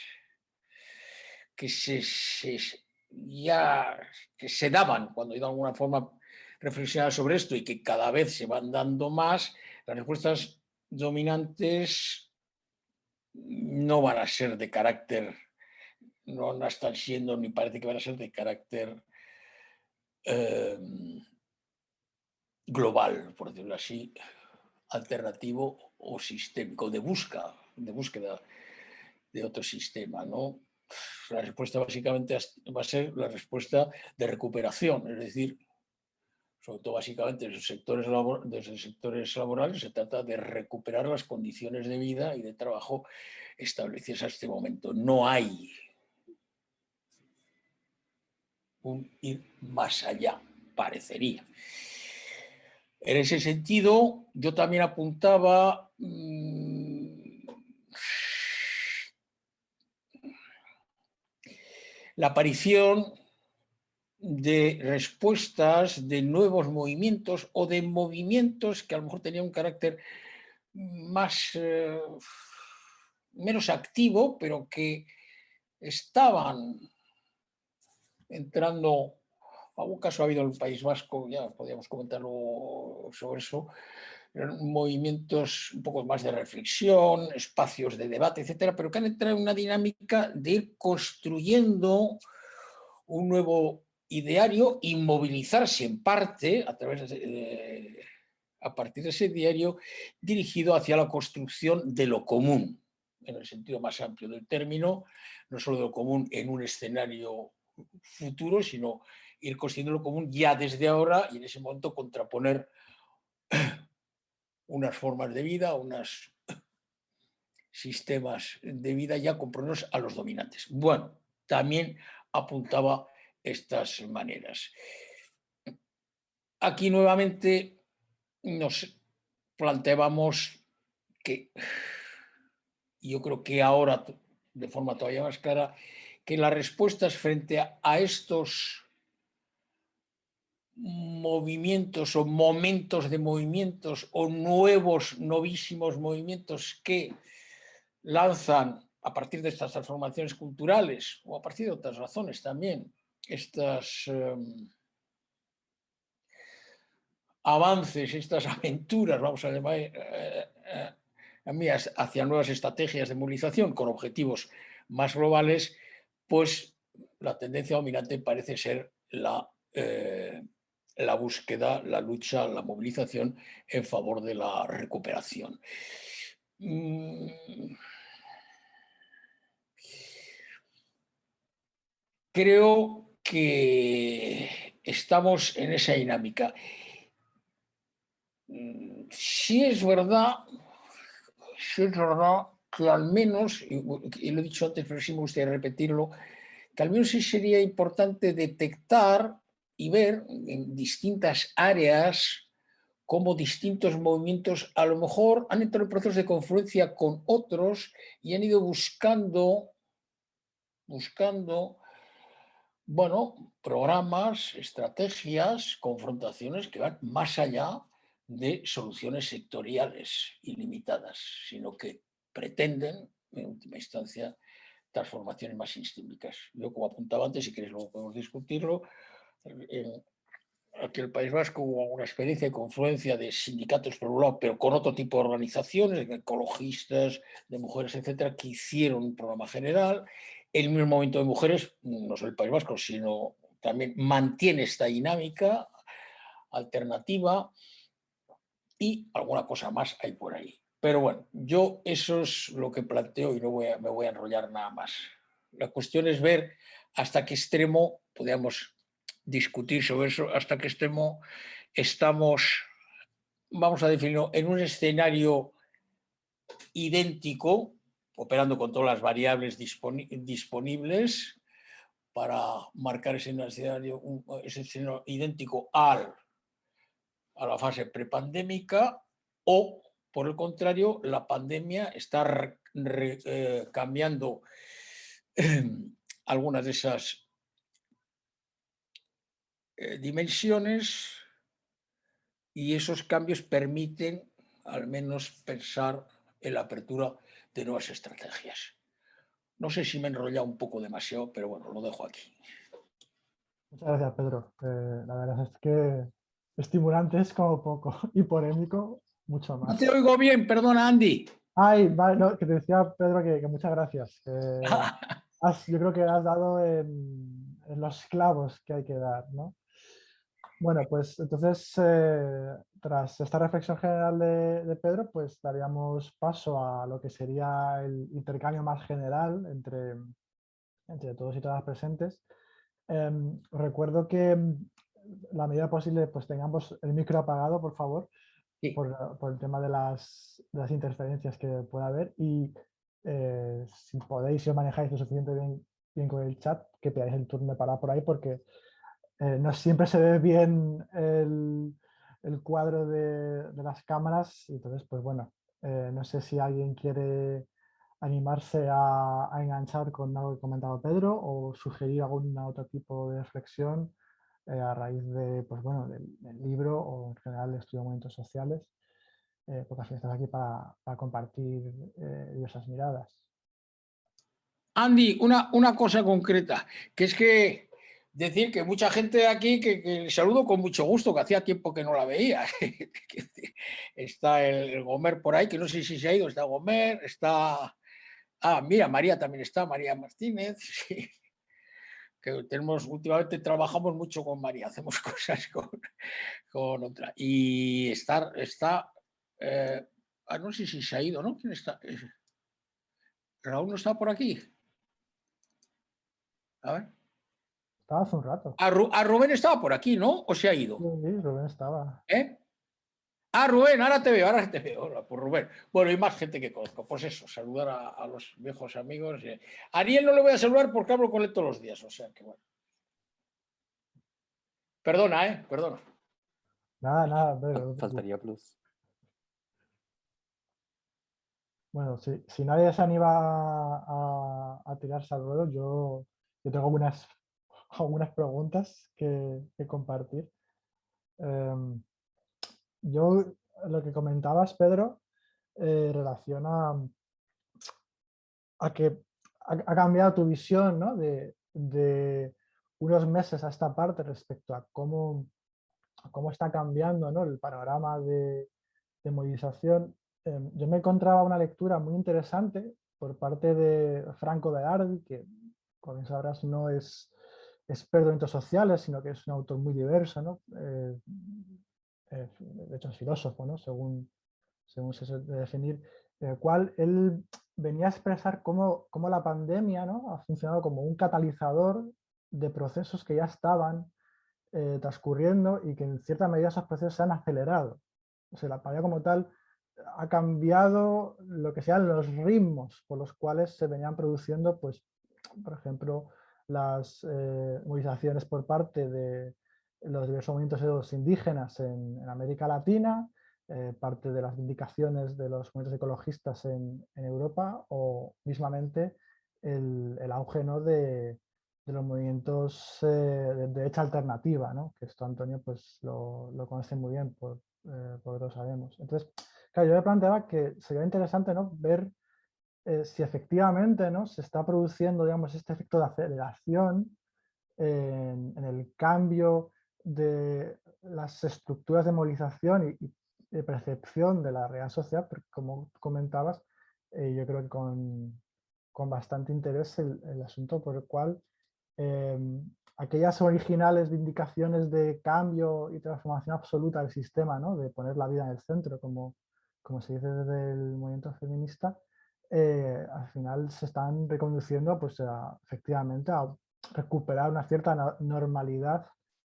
que se daban cuando de alguna forma reflexionaba sobre esto y que cada vez se van dando más, las respuestas dominantes no van a ser de carácter, no están siendo ni parece que van a ser de carácter global, por decirlo así, alternativo o sistémico, de búsqueda de otro sistema, ¿no? La respuesta básicamente va a ser la respuesta de recuperación, es decir, sobre todo básicamente desde sectores laborales se trata de recuperar las condiciones de vida y de trabajo establecidas a este momento. No hay un ir más allá, parecería. En ese sentido, yo también apuntaba la aparición de respuestas, de nuevos movimientos o de movimientos que a lo mejor tenían un carácter menos activo, pero que estaban entrando. Algún caso ha habido en el País Vasco, ya podríamos comentarlo sobre eso, movimientos un poco más de reflexión, espacios de debate, etcétera, pero que han entrado en una dinámica de ir construyendo un nuevo ideario y movilizarse en parte a a partir de ese diario, dirigido hacia la construcción de lo común, en el sentido más amplio del término, no solo de lo común en un escenario futuro, sino ir construyendo lo común ya desde ahora y en ese momento contraponer unas formas de vida, unos sistemas de vida ya comprometernos a los dominantes. Bueno, también apuntaba estas maneras. Aquí nuevamente nos planteábamos que, yo creo que ahora de forma todavía más clara, que las respuestas frente a estos movimientos o momentos de movimientos o nuevos, novísimos movimientos que lanzan a partir de estas transformaciones culturales o a partir de otras razones también, estas avances, estas aventuras, vamos a llamar hacia nuevas estrategias de movilización con objetivos más globales, pues la tendencia dominante parece ser la búsqueda, la lucha, la movilización en favor de la recuperación. Creo que estamos en esa dinámica. Sí es verdad que al menos, y lo he dicho antes, pero sí me gustaría repetirlo, que al menos sí sería importante detectar y ver en distintas áreas cómo distintos movimientos a lo mejor han entrado en procesos de confluencia con otros y han ido buscando bueno, programas, estrategias, confrontaciones que van más allá de soluciones sectoriales ilimitadas, sino que pretenden, en última instancia, transformaciones más sistémicas. Yo, como apuntaba antes, si queréis luego podemos discutirlo, aquí en el País Vasco hubo una experiencia de confluencia de sindicatos por un lado, pero con otro tipo de organizaciones, de ecologistas, de mujeres, etcétera, que hicieron un programa general. El mismo movimiento de mujeres, no solo el País Vasco, sino también mantiene esta dinámica alternativa y alguna cosa más hay por ahí. Pero bueno, yo eso es lo que planteo y no me voy a enrollar nada más. La cuestión es ver hasta qué extremo podemos discutir sobre eso, hasta qué extremo estamos, vamos a definirlo, en un escenario idéntico, operando con todas las variables disponibles para marcar ese escenario idéntico a la fase prepandémica, o por el contrario, la pandemia está cambiando algunas de esas dimensiones y esos cambios permiten al menos pensar en la apertura de nuevas estrategias. No sé si me he enrollado un poco demasiado, pero bueno, lo dejo aquí. Muchas gracias, Pedro. La verdad es que estimulante es como poco y polémico mucho No más. te oigo bien, perdona, Andy. Ay, vale, no, que te decía, Pedro, que muchas gracias. Yo creo que has dado en los clavos que hay que dar, ¿no? Bueno, pues entonces, tras esta reflexión general de Pedro, pues daríamos paso a lo que sería el intercambio más general entre todos y todas las presentes. Recuerdo que la medida posible pues tengamos el micro apagado, por favor, Sí. por el tema de las interferencias que pueda haber, y si podéis, si os manejáis lo suficiente bien con el chat, que pidáis el turno para por ahí, porque no siempre se ve bien el cuadro de las cámaras, y entonces pues bueno, no sé si alguien quiere animarse a enganchar con algo que comentaba Pedro o sugerir algún otro tipo de reflexión a raíz de, pues bueno, del libro o en general del estudio de movimientos sociales, porque al final estás aquí para compartir diversas miradas. Andy, una cosa concreta, que es que decir que mucha gente aquí que saludo con mucho gusto, que hacía tiempo que no la veía. Está el Gomer por ahí, que no sé si se ha ido, está Gomer, está... Ah, mira, María también está, María Martínez, sí. que tenemos, últimamente trabajamos mucho con María, hacemos cosas con otra. Y está no sé si se ha ido, ¿no? ¿Quién está? ¿Raúl no está por aquí? A ver. Estaba hace un rato. Rubén estaba por aquí, ¿no? ¿O se ha ido? Sí, Rubén estaba. ¿Eh? Rubén, ahora te veo. Hola, pues Rubén. Bueno, hay más gente que conozco. Pues eso, saludar a los viejos amigos. A Ariel no le voy a saludar porque hablo con él todos los días, o sea que bueno. Perdona, perdona. Nada, pero... Faltaría plus. Bueno, si nadie se anima a tirarse al ruedo, yo tengo algunas preguntas que compartir. Yo, lo que comentabas, Pedro, relaciona a que ha cambiado tu visión, ¿no? de unos meses a esta parte respecto a cómo está cambiando, ¿no? el panorama de movilización. Yo me encontraba una lectura muy interesante por parte de Franco Berardi, que, como bien sabrás, no es experto en sociales, sino que es un autor muy diverso, ¿no? De hecho es filósofo, ¿no? según se suele definir, el cual él venía a expresar cómo la pandemia, ¿no? ha funcionado como un catalizador de procesos que ya estaban transcurriendo y que en cierta medida esos procesos se han acelerado. O sea, la pandemia como tal ha cambiado lo que sean los ritmos por los cuales se venían produciendo, pues, por ejemplo, las movilizaciones por parte de los diversos movimientos indígenas en América Latina, parte de las vindicaciones de los movimientos ecologistas en Europa, o mismamente el auge, ¿no? de los movimientos de derecha alternativa, ¿no? Que esto Antonio pues lo conoce muy bien, porque lo sabemos. Entonces, claro, yo me planteaba que sería interesante, ¿no? ver si efectivamente, ¿no? se está produciendo, digamos, este efecto de aceleración en el cambio de las estructuras de movilización y de percepción de la realidad social, porque como comentabas, yo creo que con bastante interés el asunto por el cual aquellas originales vindicaciones de cambio y transformación absoluta del sistema, ¿no? de poner la vida en el centro, como se dice desde el movimiento feminista, al final se están reconduciendo pues, efectivamente a recuperar una cierta normalidad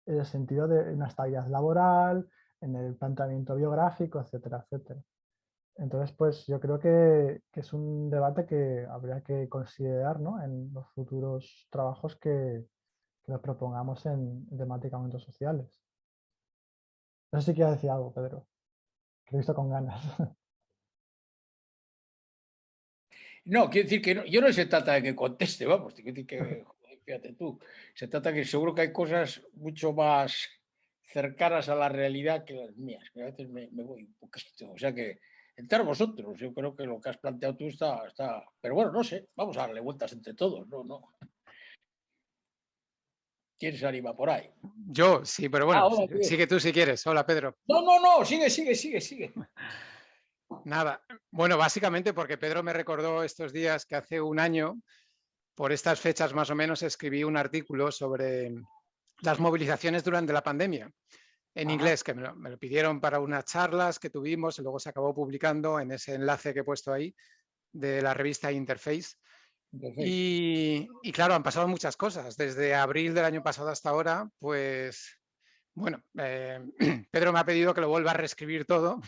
en el sentido de una estabilidad laboral, en el planteamiento biográfico, etcétera, etcétera. Entonces, pues yo creo que es un debate que habría que considerar, ¿no? en los futuros trabajos que nos propongamos en temática de movimientos sociales. No sé si quieres decir algo, Pedro, que lo he visto con ganas. No, quiero decir que yo no se trata de que conteste, vamos, quiero decir que, joder, fíjate tú, se trata que seguro que hay cosas mucho más cercanas a la realidad que las mías, que a veces me voy un poquito, o sea que entre vosotros, yo creo que lo que has planteado tú está, pero bueno, no sé, vamos a darle vueltas entre todos, no. ¿Quién se anima por ahí? Yo, sí, pero bueno, hola, sigue tú si quieres. Hola, Pedro. No, sigue. Nada, bueno, básicamente porque Pedro me recordó estos días que hace un año, por estas fechas más o menos, escribí un artículo sobre las movilizaciones durante la pandemia, en inglés, que me lo pidieron para unas charlas que tuvimos y luego se acabó publicando en ese enlace que he puesto ahí de la revista Interface. Y claro, han pasado muchas cosas. Desde abril del año pasado hasta ahora, pues... Bueno, Pedro me ha pedido que lo vuelva a reescribir todo.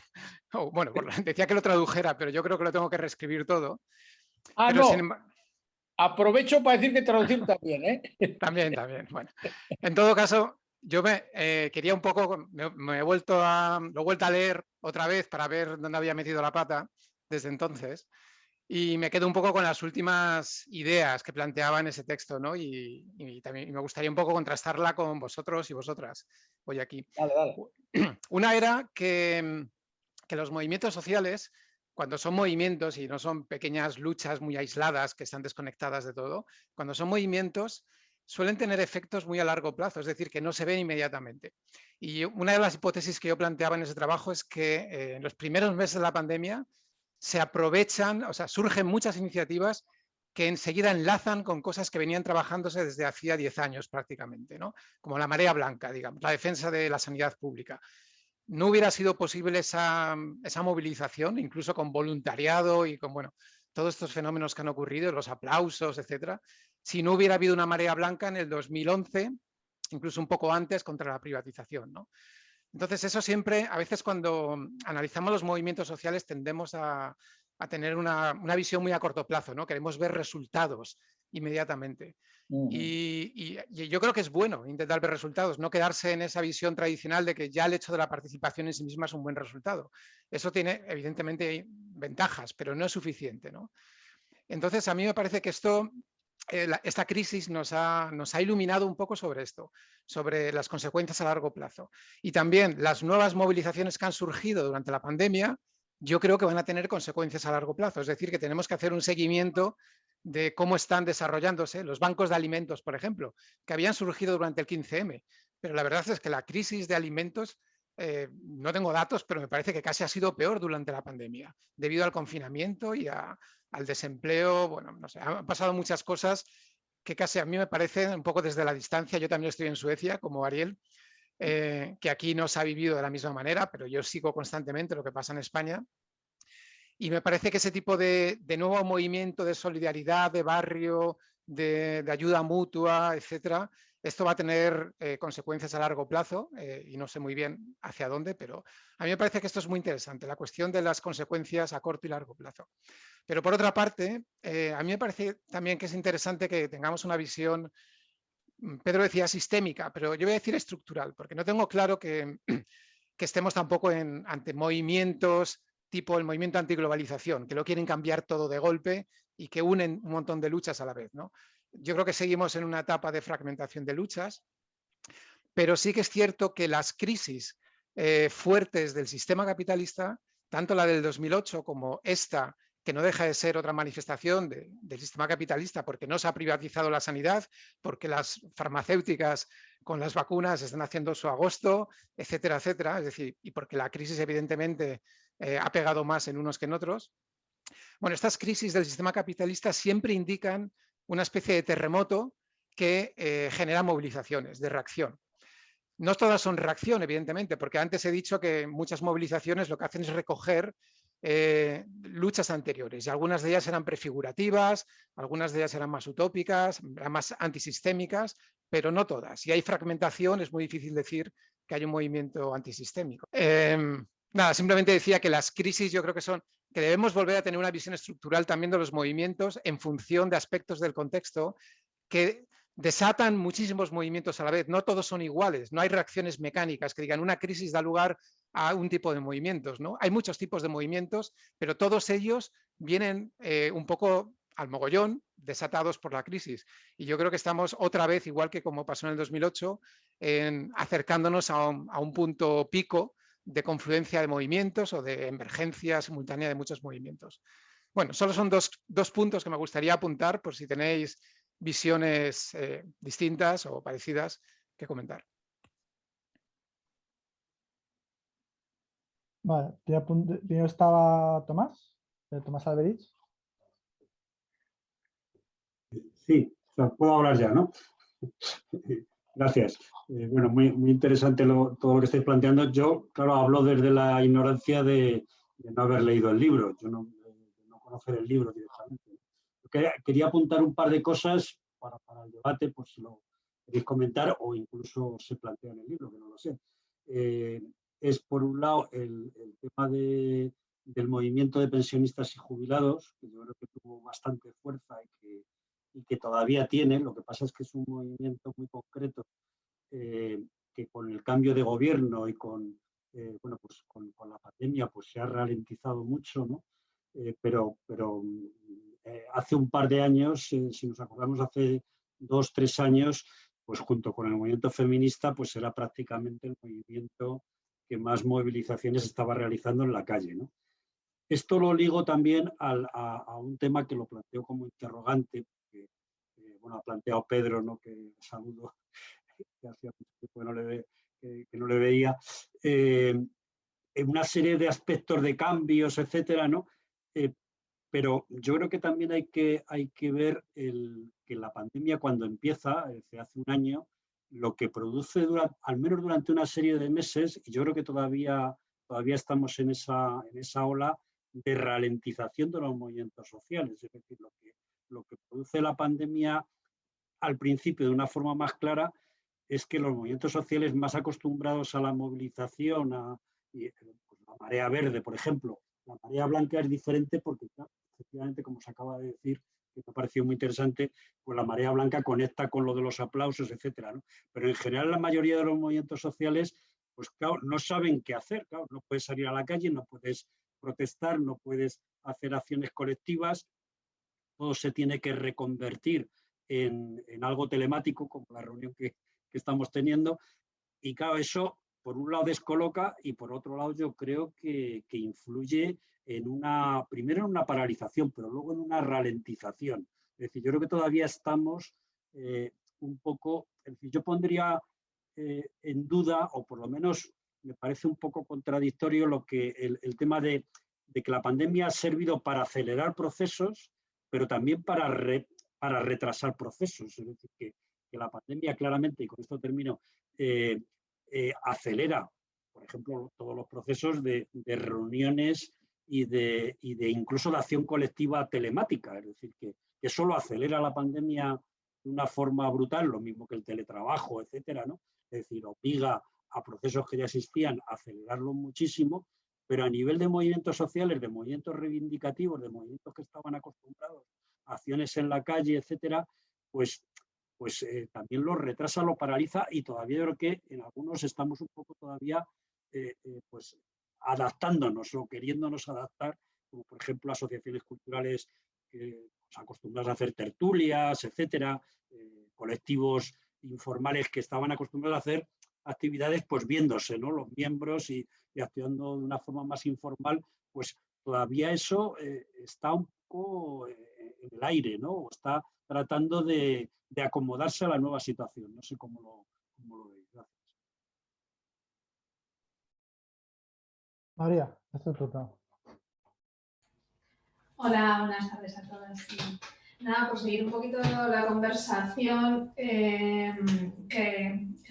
Bueno, decía que lo tradujera, pero yo creo que lo tengo que reescribir todo. Pero no. Aprovecho para decir que traducir también, ¿eh? También. Bueno, en todo caso, yo quería un poco, lo he vuelto a leer otra vez para ver dónde había metido la pata desde entonces. Y me quedo un poco con las últimas ideas que planteaba en ese texto, ¿no? Y también me gustaría un poco contrastarla con vosotros y vosotras hoy aquí. Dale. Una era que los movimientos sociales, cuando son movimientos y no son pequeñas luchas muy aisladas que están desconectadas de todo, cuando son movimientos suelen tener efectos muy a largo plazo, es decir, que no se ven inmediatamente. Y una de las hipótesis que yo planteaba en ese trabajo es que en los primeros meses de la pandemia se aprovechan, o sea, surgen muchas iniciativas que enseguida enlazan con cosas que venían trabajándose desde hacía 10 años prácticamente, ¿no? Como la marea blanca, digamos, la defensa de la sanidad pública. No hubiera sido posible esa movilización, incluso con voluntariado y con, bueno, todos estos fenómenos que han ocurrido, los aplausos, etcétera, si no hubiera habido una marea blanca en el 2011, incluso un poco antes, contra la privatización, ¿no? Entonces, eso siempre, a veces cuando analizamos los movimientos sociales tendemos a tener una visión muy a corto plazo, ¿no? Queremos ver resultados inmediatamente. Y yo creo que es bueno intentar ver resultados, no quedarse en esa visión tradicional de que ya el hecho de la participación en sí misma es un buen resultado. Eso tiene, evidentemente, ventajas, pero no es suficiente, ¿no? Entonces, a mí me parece que esta crisis nos ha iluminado un poco sobre esto, sobre las consecuencias a largo plazo. Y también las nuevas movilizaciones que han surgido durante la pandemia, yo creo que van a tener consecuencias a largo plazo. Es decir, que tenemos que hacer un seguimiento de cómo están desarrollándose los bancos de alimentos, por ejemplo, que habían surgido durante el 15M. Pero la verdad es que la crisis de alimentos, no tengo datos, pero me parece que casi ha sido peor durante la pandemia, debido al confinamiento y al desempleo. Bueno, no sé, han pasado muchas cosas que casi a mí me parecen un poco desde la distancia. Yo también estoy en Suecia, como Ariel, que aquí no se ha vivido de la misma manera, pero yo sigo constantemente lo que pasa en España. Y me parece que ese tipo de nuevo movimiento de solidaridad, de barrio, de ayuda mutua, etcétera, esto va a tener consecuencias a largo plazo y no sé muy bien hacia dónde, pero a mí me parece que esto es muy interesante, la cuestión de las consecuencias a corto y largo plazo. Pero por otra parte, a mí me parece también que es interesante que tengamos una visión, Pedro decía sistémica, pero yo voy a decir estructural, porque no tengo claro que estemos tampoco ante movimientos tipo el movimiento antiglobalización, que lo quieren cambiar todo de golpe y que unen un montón de luchas a la vez, ¿no? Yo creo que seguimos en una etapa de fragmentación de luchas, pero sí que es cierto que las crisis fuertes del sistema capitalista, tanto la del 2008 como esta, que no deja de ser otra manifestación del sistema capitalista, porque no se ha privatizado la sanidad, porque las farmacéuticas con las vacunas están haciendo su agosto, etcétera, etcétera, es decir, y porque la crisis evidentemente ha pegado más en unos que en otros. Bueno, estas crisis del sistema capitalista siempre indican una especie de terremoto que genera movilizaciones de reacción. No todas son reacción, evidentemente, porque antes he dicho que muchas movilizaciones lo que hacen es recoger luchas anteriores y algunas de ellas eran prefigurativas, algunas de ellas eran más utópicas, eran más antisistémicas, pero no todas. Si hay fragmentación es muy difícil decir que hay un movimiento antisistémico. Nada, simplemente decía que las crisis yo creo que debemos volver a tener una visión estructural también de los movimientos en función de aspectos del contexto que desatan muchísimos movimientos a la vez. No todos son iguales, no hay reacciones mecánicas que digan una crisis da lugar a un tipo de movimientos, ¿no? Hay muchos tipos de movimientos, pero todos ellos vienen un poco al mogollón, desatados por la crisis. Y yo creo que estamos otra vez, igual que como pasó en el 2008, acercándonos a un punto pico de confluencia de movimientos o de emergencia simultánea de muchos movimientos. Bueno, solo son dos puntos que me gustaría apuntar por si tenéis visiones distintas o parecidas que comentar. Vale, primero estaba Tomás Alberich. Sí, puedo hablar ya, ¿no? Gracias. Bueno, muy interesante todo lo que estáis planteando. Yo, claro, hablo desde la ignorancia de no haber leído el libro, yo no conocer el libro directamente. Quería apuntar un par de cosas para el debate, por si lo queréis comentar o incluso se plantea en el libro, que no lo sé. Es, por un lado, el tema del movimiento de pensionistas y jubilados, que yo creo que tuvo bastante fuerza y que todavía tiene. Lo que pasa es que es un movimiento muy concreto que con el cambio de gobierno y con la pandemia pues se ha ralentizado mucho, ¿no? Pero hace un par de años, si nos acordamos, hace 2 o 3 años, pues junto con el movimiento feminista, pues era prácticamente el movimiento que más movilizaciones estaba realizando en la calle, ¿no? Esto lo ligo también a un tema que lo planteo como interrogante, que ha planteado Pedro, ¿no? Que saludo, que hacía mucho tiempo que no le veía, en una serie de aspectos de cambios, etcétera, ¿no? Pero yo creo que también hay que ver que la pandemia cuando empieza, hace un año, lo que produce, al menos durante una serie de meses, y yo creo que todavía estamos en esa ola de ralentización de los movimientos sociales. Es decir, lo que produce la pandemia al principio de una forma más clara es que los movimientos sociales más acostumbrados a la movilización, pues la marea verde, por ejemplo, la marea blanca es diferente porque, efectivamente, como se acaba de decir, que me ha parecido muy interesante, pues la marea blanca conecta con lo de los aplausos, etcétera, ¿no? Pero en general la mayoría de los movimientos sociales, pues claro, no saben qué hacer, claro, no puedes salir a la calle, no puedes protestar, no puedes hacer acciones colectivas, todo se tiene que reconvertir en algo telemático, como la reunión que estamos teniendo, y claro, eso por un lado descoloca y por otro lado yo creo que influye primero en una paralización, pero luego en una ralentización. Es decir, yo creo que todavía estamos un poco, es decir, yo pondría en duda, o por lo menos me parece un poco contradictorio el tema de que la pandemia ha servido para acelerar procesos, pero también para retrasar procesos. Es decir, que la pandemia claramente, y con esto termino, acelera, por ejemplo, todos los procesos de reuniones y de incluso de acción colectiva telemática. Es decir, que eso lo acelera la pandemia de una forma brutal, lo mismo que el teletrabajo, etcétera, ¿no? Es decir, obliga a procesos que ya existían a acelerarlos muchísimo, pero a nivel de movimientos sociales, de movimientos reivindicativos, de movimientos que estaban acostumbrados a acciones en la calle, etcétera, pues también lo retrasa, lo paraliza, y todavía creo que en algunos estamos un poco todavía pues adaptándonos o queriéndonos adaptar, como por ejemplo asociaciones culturales que pues, acostumbradas a hacer tertulias, etcétera, colectivos informales que estaban acostumbrados a hacer actividades pues viéndose, ¿no? Los miembros y actuando de una forma más informal, pues todavía eso está un poco en el aire, ¿no? Está tratando de acomodarse a la nueva situación. No sé cómo lo veis. Gracias. María, esto es total. Hola, buenas tardes a todas. Nada, pues seguir un poquito la conversación que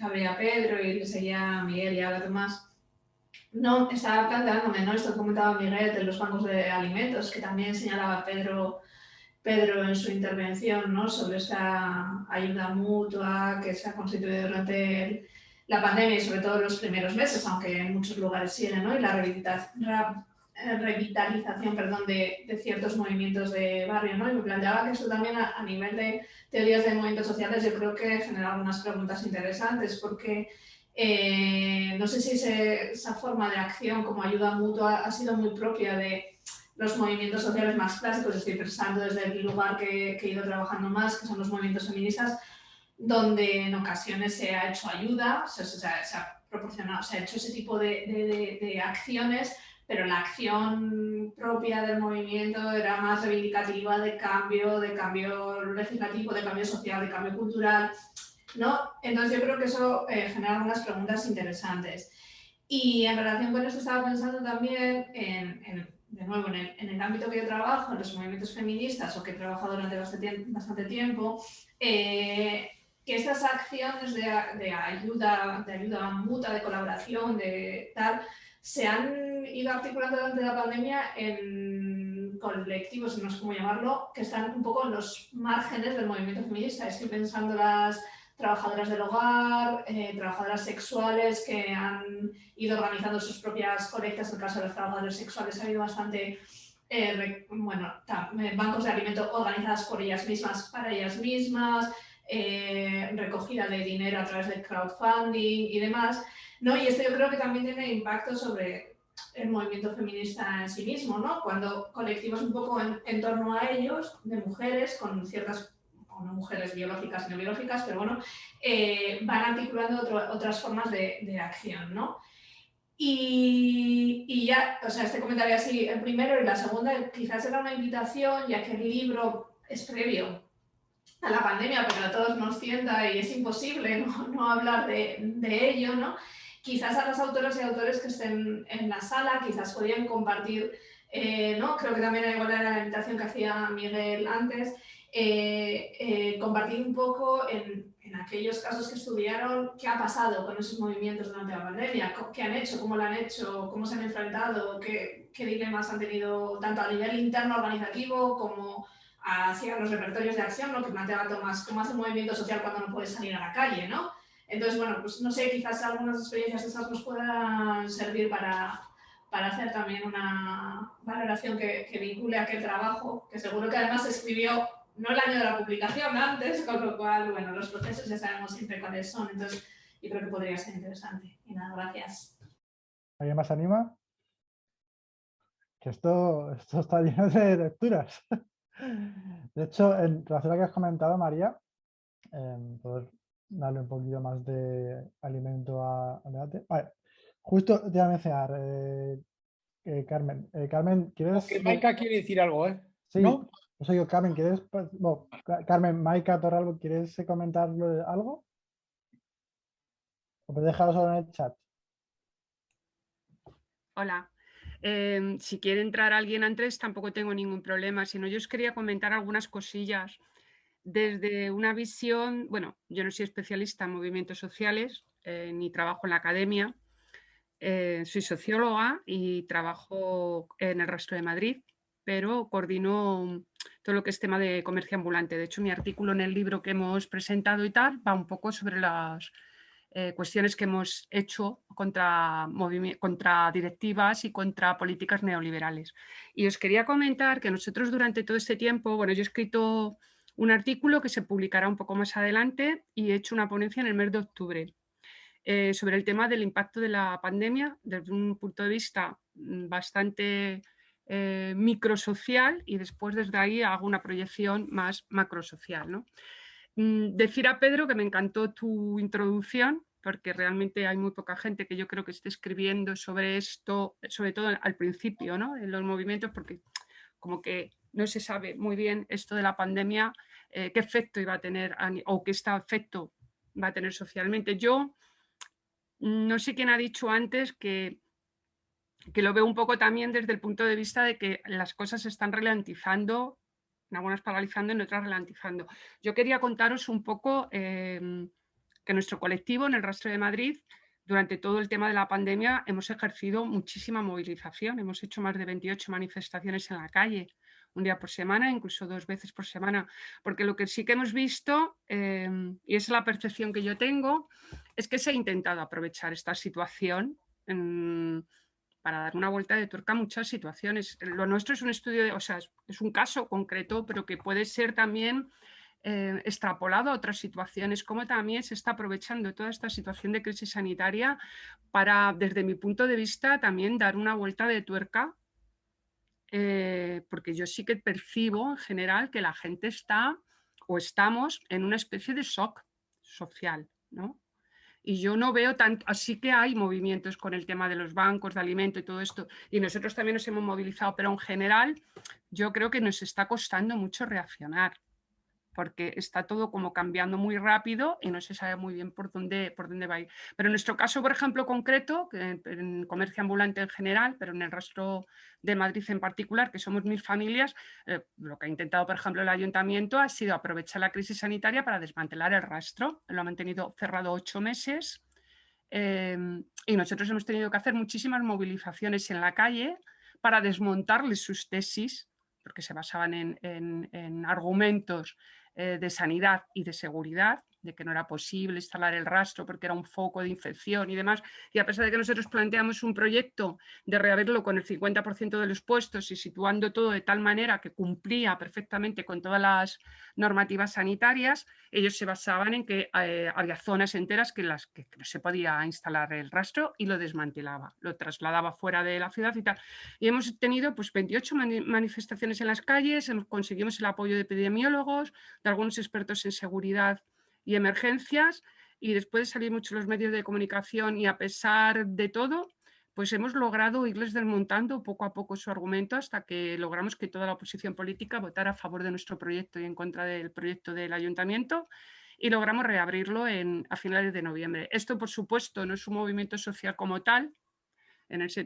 abría Pedro y le seguía Miguel y ahora Tomás. No, estaba planteándome, ¿no? Esto que comentaba Miguel de los bancos de alimentos, que también señalaba Pedro en su intervención, ¿no? Sobre esta ayuda mutua que se ha constituido durante la pandemia y sobre todo en los primeros meses, aunque en muchos lugares sigue, ¿no? Y la revitalización de ciertos movimientos de barrio, ¿no? Y me planteaba que esto también a nivel de teorías de movimientos sociales yo creo que genera algunas preguntas interesantes porque no sé si esa forma de acción como ayuda mutua ha sido muy propia de los movimientos sociales más clásicos. Estoy pensando desde el lugar que he ido trabajando más, que son los movimientos feministas, donde en ocasiones se ha hecho ayuda, se ha proporcionado, se ha hecho ese tipo de acciones, pero la acción propia del movimiento era más reivindicativa de cambio legislativo, de cambio social, de cambio cultural, ¿no? Entonces yo creo que eso genera algunas preguntas interesantes. Y en relación con esto estaba pensando también de nuevo, en el ámbito que yo trabajo, en los movimientos feministas, o que he trabajado durante bastante tiempo, que estas acciones de ayuda mutua, de colaboración, de tal, se han ido articulando durante la pandemia en colectivos, no sé cómo llamarlo, que están un poco en los márgenes del movimiento feminista. Estoy pensando las trabajadoras del hogar, trabajadoras sexuales que han ido organizando sus propias colectas. En el caso de los trabajadores sexuales ha habido bastante, bancos de alimentos organizadas por ellas mismas, para ellas mismas, recogida de dinero a través del crowdfunding y demás, ¿no? Y esto yo creo que también tiene impacto sobre el movimiento feminista en sí mismo, ¿no? Cuando colectivos un poco en torno a ellos, de mujeres con ciertas, o no mujeres biológicas y no biológicas, pero bueno, van articulando otras formas de acción, ¿no? Y ya, o sea, este comentario así, el primero, y la segunda quizás era una invitación, ya que el libro es previo a la pandemia, pero a todos nos tienta y es imposible no hablar de ello, ¿no? Quizás a las autoras y autores que estén en la sala, quizás podrían compartir ¿no? Creo que también igual era la invitación que hacía Miguel antes, compartir un poco en aquellos casos que estudiaron qué ha pasado con esos movimientos durante la pandemia, qué han hecho, cómo lo han hecho, cómo se han enfrentado, qué dilemas han tenido tanto a nivel interno organizativo como hacia los repertorios de acción, ¿no? Que planteaba Tomás, cómo hace un movimiento social cuando no puedes salir a la calle, ¿no? Entonces, bueno, pues no sé, quizás algunas experiencias de esas nos puedan servir para hacer también una valoración que vincule aquel trabajo, que seguro que además se escribió no el año de la publicación, antes, con lo cual, bueno, los procesos ya sabemos siempre cuáles son, entonces yo creo que podría ser interesante. Y nada, gracias. ¿Alguien más anima? Que esto está lleno de lecturas. De hecho, en relación a lo que has comentado, María, poder darle un poquito más de alimento al debate. Vale, justo te iba a mencionar, Carmen. Carmen, ¿quieres...? Que Maika quiere decir algo, ¿eh? Sí, ¿No? no sé yo, Carmen, ¿quieres...? No, Carmen, Maika Torralbo, ¿quieres comentar algo? ¿O me dejas solo en el chat? Hola. Si quiere entrar alguien antes, tampoco tengo ningún problema. Si no, yo os quería comentar algunas cosillas. Desde una visión, bueno, yo no soy especialista en movimientos sociales, ni trabajo en la academia. Soy socióloga y trabajo en el Rastro de Madrid, pero coordino todo lo que es tema de comercio ambulante. De hecho, mi artículo en el libro que hemos presentado y tal va un poco sobre las cuestiones que hemos hecho contra directivas y contra políticas neoliberales. Y os quería comentar que nosotros durante todo este tiempo, bueno, yo he escrito un artículo que se publicará un poco más adelante y he hecho una ponencia en el mes de octubre sobre el tema del impacto de la pandemia desde un punto de vista bastante microsocial, y después desde ahí hago una proyección más macrosocial, ¿no? Decir a Pedro que me encantó tu introducción, porque realmente hay muy poca gente que yo creo que esté escribiendo sobre esto, sobre todo al principio, ¿no? En los movimientos, porque como que no se sabe muy bien esto de la pandemia, qué efecto iba a tener o qué efecto va a tener socialmente. Yo no sé quién ha dicho antes que lo veo un poco también desde el punto de vista de que las cosas se están ralentizando, en algunas paralizando, en otras ralentizando. Yo quería contaros un poco que nuestro colectivo en el Rastro de Madrid, durante todo el tema de la pandemia, hemos ejercido muchísima movilización. Hemos hecho más de 28 manifestaciones en la calle, un día por semana, incluso 2 veces por semana, porque lo que sí que hemos visto, y es la percepción que yo tengo, es que se ha intentado aprovechar esta situación para dar una vuelta de tuerca a muchas situaciones. Lo nuestro es un estudio, o sea, es un caso concreto, pero que puede ser también extrapolado a otras situaciones, como también se está aprovechando toda esta situación de crisis sanitaria para, desde mi punto de vista, también dar una vuelta de tuerca, porque yo sí que percibo en general que la gente está o estamos en una especie de shock social, ¿no? Y yo no veo tanto, así que hay movimientos con el tema de los bancos de alimento y todo esto, y nosotros también nos hemos movilizado, pero en general yo creo que nos está costando mucho reaccionar, porque está todo como cambiando muy rápido y no se sabe muy bien por dónde va a ir. Pero en nuestro caso, por ejemplo, concreto, que en comercio ambulante en general, pero en el Rastro de Madrid en particular, que somos 1000 familias, lo que ha intentado, por ejemplo, el ayuntamiento ha sido aprovechar la crisis sanitaria para desmantelar el rastro. Lo ha mantenido cerrado 8 meses y nosotros hemos tenido que hacer muchísimas movilizaciones en la calle para desmontarles sus tesis, porque se basaban en argumentos de sanidad y de seguridad, de que no era posible instalar el rastro porque era un foco de infección y demás. Y a pesar de que nosotros planteamos un proyecto de reabrirlo con el 50% de los puestos y situando todo de tal manera que cumplía perfectamente con todas las normativas sanitarias, ellos se basaban en que había zonas enteras que no se podía instalar el rastro y lo desmantelaba, lo trasladaba fuera de la ciudad y tal. Y hemos tenido pues 28 manifestaciones en las calles, conseguimos el apoyo de epidemiólogos, de algunos expertos en seguridad y emergencias, y después de salir mucho los medios de comunicación y a pesar de todo, pues hemos logrado irles desmontando poco a poco su argumento hasta que logramos que toda la oposición política votara a favor de nuestro proyecto y en contra del proyecto del ayuntamiento, y logramos reabrirlo a finales de noviembre. Esto, por supuesto, no es un movimiento social como tal,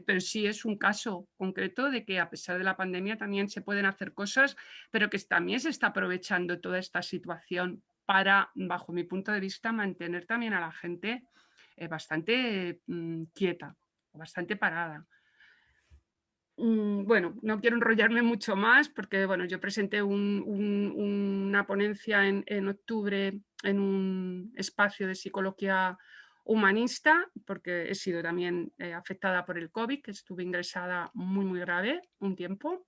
pero sí es un caso concreto de que a pesar de la pandemia también se pueden hacer cosas, pero que también se está aprovechando toda esta situación para, bajo mi punto de vista, mantener también a la gente bastante quieta, bastante parada. Bueno, no quiero enrollarme mucho más porque bueno, yo presenté una ponencia en octubre en un espacio de psicología humanista porque he sido también afectada por el COVID, que estuve ingresada muy grave un tiempo.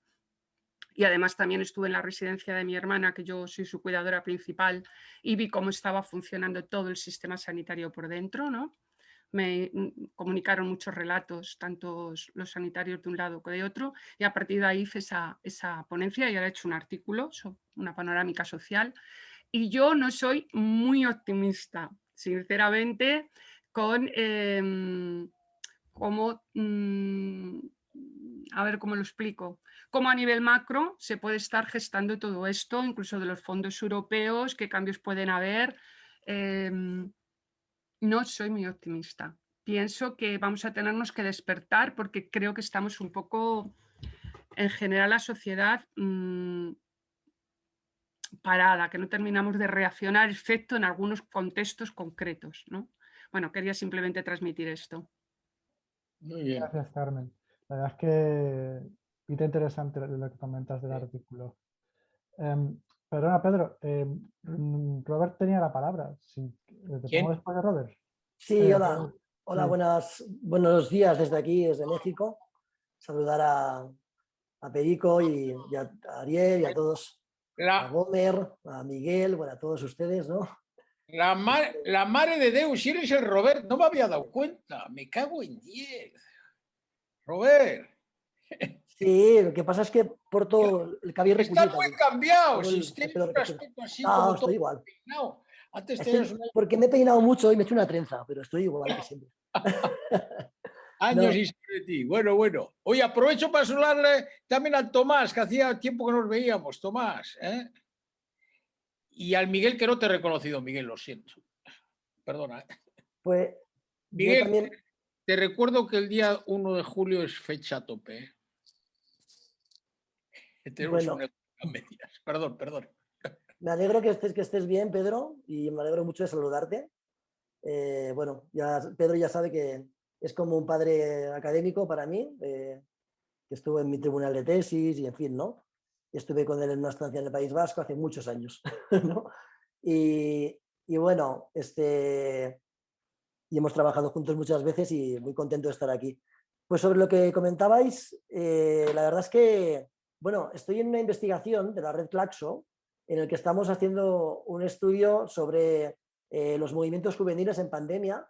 Y además también estuve en la residencia de mi hermana, que yo soy su cuidadora principal, y vi cómo estaba funcionando todo el sistema sanitario por dentro, ¿no? Me comunicaron muchos relatos, tanto los sanitarios de un lado que de otro, y a partir de ahí hice esa ponencia y ahora he hecho un artículo sobre una panorámica social. Y yo no soy muy optimista, sinceramente, con cómo, a ver cómo lo explico, cómo a nivel macro se puede estar gestando todo esto, incluso de los fondos europeos, qué cambios pueden haber. No soy muy optimista. Pienso que vamos a tenernos que despertar porque creo que estamos un poco, en general, la sociedad parada, que no terminamos de reaccionar, excepto en algunos contextos concretos, ¿no? Bueno, quería simplemente transmitir esto. Muy bien. Gracias, Carmen. La verdad es que es interesante lo que comentas del artículo. Perdona, Pedro. Robert tenía la palabra. ¿Te ¿Quién? pongo después de Robert? Sí, hola. Hola, Sí. buenos días desde aquí, desde México. Saludar a Perico y a Ariel y a todos, a Gomer, a Miguel, bueno, a todos ustedes, ¿no? La madre de Deus, si eres el Robert, no me había dado cuenta. Me cago en 10. Robert. Sí, lo que pasa es que porto el cabello Estás recogido. muy cambiado. Si tienes un aspecto así como estoy todo igual. peinado. Antes Es tenías una... porque me he peinado mucho y me he hecho una trenza, pero estoy igual que siempre. Años y de ti. Bueno. Oye, aprovecho para saludarle también al Tomás, que hacía tiempo que nos veíamos, Tomás. Y al Miguel, que no te he reconocido, Miguel, lo siento. Perdona. Pues Miguel, yo también... te recuerdo que el día 1 de julio es fecha a tope. Tenemos Bueno, a medias. Perdón. me alegro que estés bien, Pedro, y me alegro mucho de saludarte. Bueno, Pedro ya sabe que es como un padre académico para mí, que estuvo en mi tribunal de tesis y en fin, ¿no? Estuve con él en una estancia en el País Vasco hace muchos años, ¿no? Y bueno, y hemos trabajado juntos muchas veces y muy contento de estar aquí. Pues sobre lo que comentabais, la verdad es que, bueno, estoy en una investigación de la red Claxo en el que estamos haciendo un estudio sobre los movimientos juveniles en pandemia,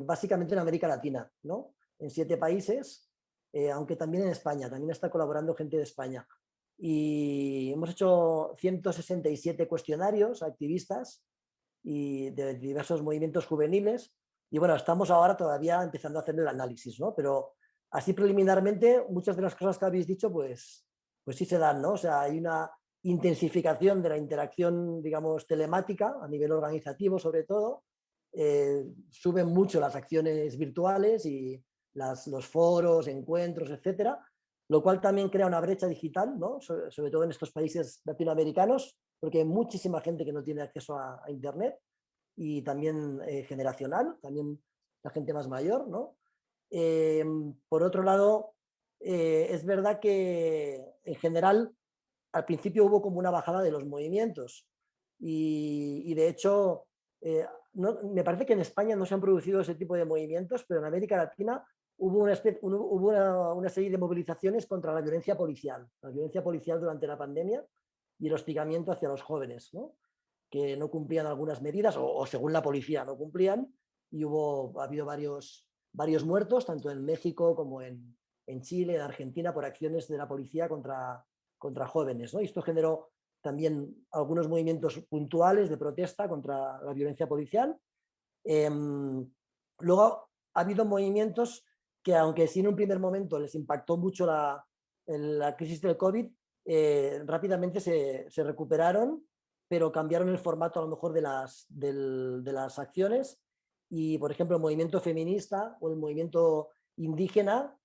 básicamente en América Latina, ¿no? En 7 países, aunque también en España, también está colaborando gente de España. Y hemos hecho 167 cuestionarios a activistas y de diversos movimientos juveniles. Y bueno, estamos ahora todavía empezando a hacer el análisis, ¿no? Pero así preliminarmente, muchas de las cosas que habéis dicho, pues sí se dan, ¿no? O sea, hay una intensificación de la interacción, digamos, telemática a nivel organizativo, sobre todo. Suben mucho las acciones virtuales y los foros, encuentros, etcétera, lo cual también crea una brecha digital, ¿no? Sobre todo en estos países latinoamericanos, porque hay muchísima gente que no tiene acceso a Internet y también generacional, también la gente más mayor, ¿no? Por otro lado, es verdad que en general al principio hubo como una bajada de los movimientos y de hecho me parece que en España no se han producido ese tipo de movimientos, pero en América Latina hubo una serie de movilizaciones contra la violencia policial durante la pandemia y el hostigamiento hacia los jóvenes, ¿no? Que no cumplían algunas medidas o según la policía no cumplían y ha habido varios muertos, tanto en México como en Chile, en Argentina, por acciones de la policía contra jóvenes, ¿no? Y esto generó también algunos movimientos puntuales de protesta contra la violencia policial. Luego ha habido movimientos que, aunque sí en un primer momento les impactó mucho la crisis del COVID, rápidamente se recuperaron, pero cambiaron el formato a lo mejor de las acciones y, por ejemplo, el movimiento feminista o el movimiento indígena,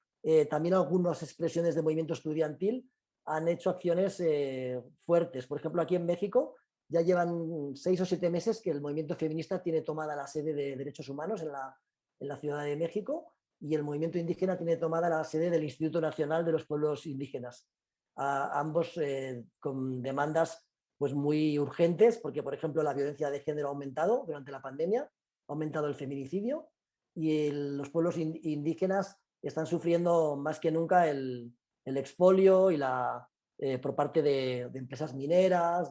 también algunas expresiones de movimiento estudiantil han hecho acciones fuertes. Por ejemplo, aquí en México ya llevan 6 o 7 meses que el movimiento feminista tiene tomada la sede de derechos humanos en la Ciudad de México, y el movimiento indígena tiene tomada la sede del Instituto Nacional de los Pueblos Indígenas. Ambos con demandas pues, muy urgentes, porque, por ejemplo, la violencia de género ha aumentado durante la pandemia, ha aumentado el feminicidio, y los pueblos indígenas están sufriendo más que nunca el expolio y por parte de empresas mineras,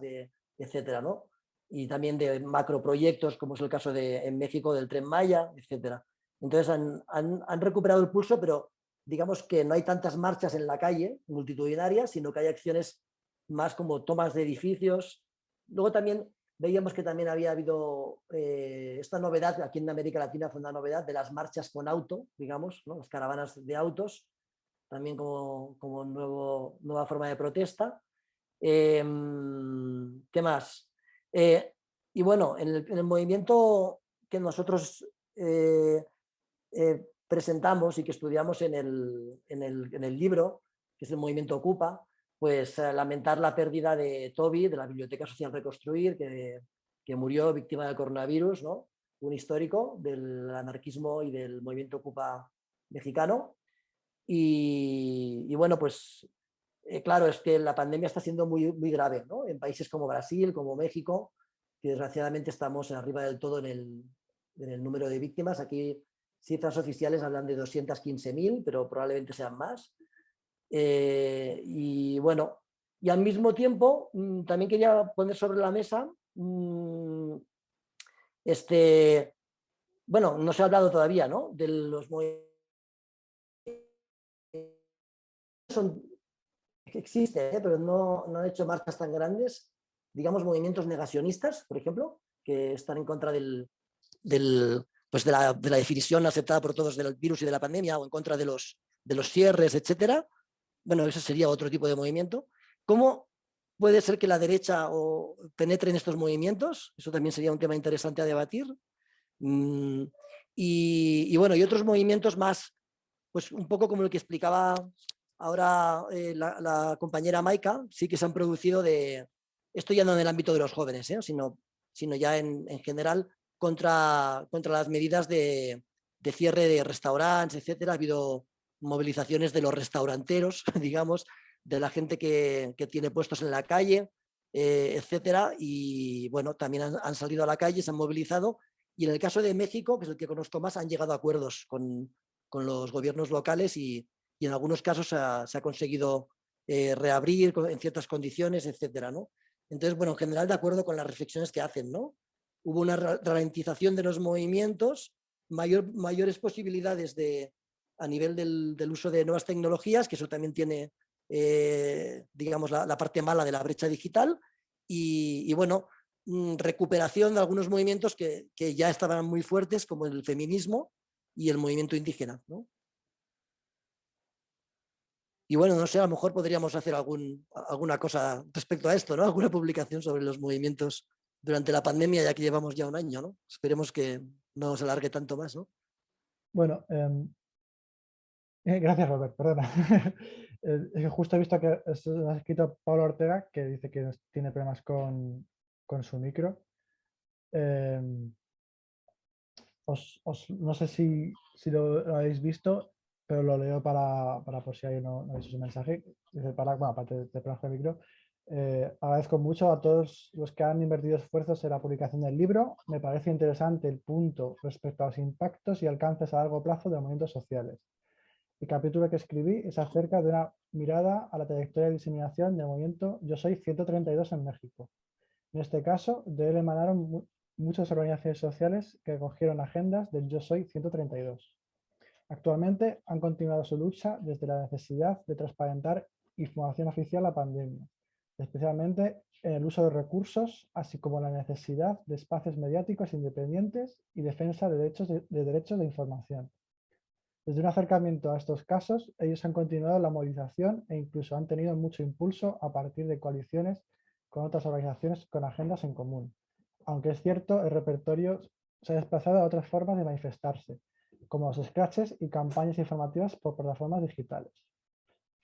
etcétera, ¿no? Y también de macroproyectos, como es el caso en México del Tren Maya, etcétera. Entonces han recuperado el pulso, pero digamos que no hay tantas marchas en la calle multitudinarias, sino que hay acciones más como tomas de edificios. Luego también veíamos que también había habido esta novedad, aquí en América Latina fue una novedad, de las marchas con auto, digamos, ¿no? Las caravanas de autos, también como nueva forma de protesta. ¿Qué más? Y bueno, en el movimiento que nosotros presentamos y que estudiamos en el libro, que es el movimiento Ocupa, pues lamentar la pérdida de Toby, de la Biblioteca Social Reconstruir, que murió víctima del coronavirus, ¿no? Un histórico del anarquismo y del movimiento Ocupa mexicano. Y bueno, pues claro, es que la pandemia está siendo muy, muy grave, ¿no? En países como Brasil, como México, que desgraciadamente estamos arriba del todo en el número de víctimas. Aquí cifras oficiales hablan de 215.000, pero probablemente sean más. Y bueno, y al mismo tiempo también quería poner sobre la mesa, bueno, no se ha hablado todavía, ¿no? De los movimientos que existen, pero no han hecho marchas tan grandes, digamos movimientos negacionistas, por ejemplo, que están en contra de la definición aceptada por todos del virus y de la pandemia, o en contra de los cierres, etcétera. Bueno, eso sería otro tipo de movimiento. ¿Cómo puede ser que la derecha penetre en estos movimientos? Eso también sería un tema interesante a debatir. Y bueno, y otros movimientos más, pues un poco como lo que explicaba ahora la compañera Maika, sí que se han producido esto ya no en el ámbito de los jóvenes, sino ya en general contra las medidas de cierre de restaurantes, etcétera. Ha habido movilizaciones de los restauranteros, digamos, de la gente que tiene puestos en la calle, etcétera. Y bueno, también han salido a la calle, se han movilizado. Y en el caso de México, que es el que conozco más, han llegado a acuerdos con los gobiernos locales y en algunos casos se ha conseguido reabrir en ciertas condiciones, etcétera, ¿no? Entonces, bueno, en general de acuerdo con las reflexiones que hacen, ¿no? Hubo una ralentización de los movimientos, mayores posibilidades a nivel del uso de nuevas tecnologías, que eso también tiene, digamos, la parte mala de la brecha digital, y bueno, recuperación de algunos movimientos que ya estaban muy fuertes, como el feminismo y el movimiento indígena, ¿no? Y bueno, no sé, a lo mejor podríamos hacer alguna cosa respecto a esto, ¿no? Alguna publicación sobre los movimientos durante la pandemia, ya que llevamos ya un año, ¿no? Esperemos que no se alargue tanto más, ¿no? Bueno, gracias, Robert, perdona. Es que justo he visto que ha escrito Pablo Ortega, que dice que tiene problemas con su micro. No sé si lo habéis visto, pero lo leo para por si alguien no ha visto su mensaje. Dice, bueno, aparte de problemas con el micro, agradezco mucho a todos los que han invertido esfuerzos en la publicación del libro. Me parece interesante el punto respecto a los impactos y alcances a largo plazo de los movimientos sociales. El capítulo que escribí es acerca de una mirada a la trayectoria de diseminación del movimiento Yo Soy 132 en México. En este caso, de él emanaron muchas organizaciones sociales que cogieron agendas del Yo Soy 132. Actualmente han continuado su lucha desde la necesidad de transparentar información oficial a la pandemia, especialmente en el uso de recursos, así como la necesidad de espacios mediáticos independientes y defensa de derechos de información. Desde un acercamiento a estos casos, ellos han continuado la movilización e incluso han tenido mucho impulso a partir de coaliciones con otras organizaciones con agendas en común. Aunque es cierto, el repertorio se ha desplazado a otras formas de manifestarse, como los scratches y campañas informativas por plataformas digitales.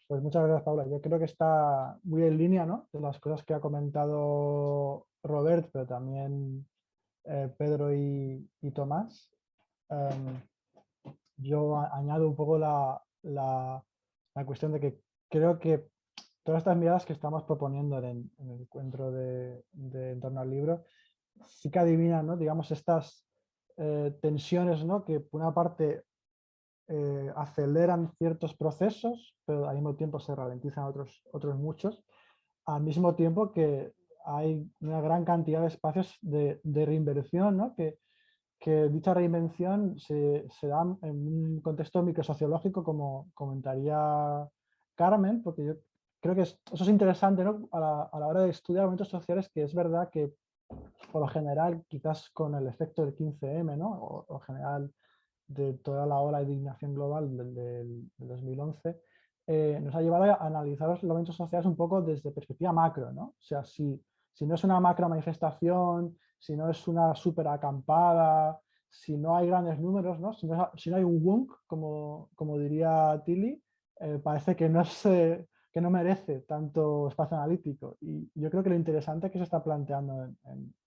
Pues muchas gracias, Paula. Yo creo que está muy en línea, ¿no?, de las cosas que ha comentado Robert, pero también Pedro y Tomás. Yo añado un poco la cuestión de que creo que todas estas miradas que estamos proponiendo en el encuentro de en torno al libro sí que adivinan, ¿no?, digamos, estas tensiones, ¿no?, que por una parte aceleran ciertos procesos, pero al mismo tiempo se ralentizan otros muchos, al mismo tiempo que hay una gran cantidad de espacios de reinversión, ¿no?, que dicha reinvención se da en un contexto microsociológico, como comentaría Carmen, porque yo creo que eso es interesante, ¿no?, a la hora de estudiar movimientos sociales, que es verdad que por lo general, quizás con el efecto del 15M, ¿no?, o general de toda la ola de indignación global del 2011, nos ha llevado a analizar los movimientos sociales un poco desde perspectiva macro, ¿no? O sea, si no es una macro manifestación, si no es una súper acampada, si no hay grandes números, ¿no?, si no hay un WUNC, como diría Tilly, parece que que no merece tanto espacio analítico. Y yo creo que lo interesante que se está planteando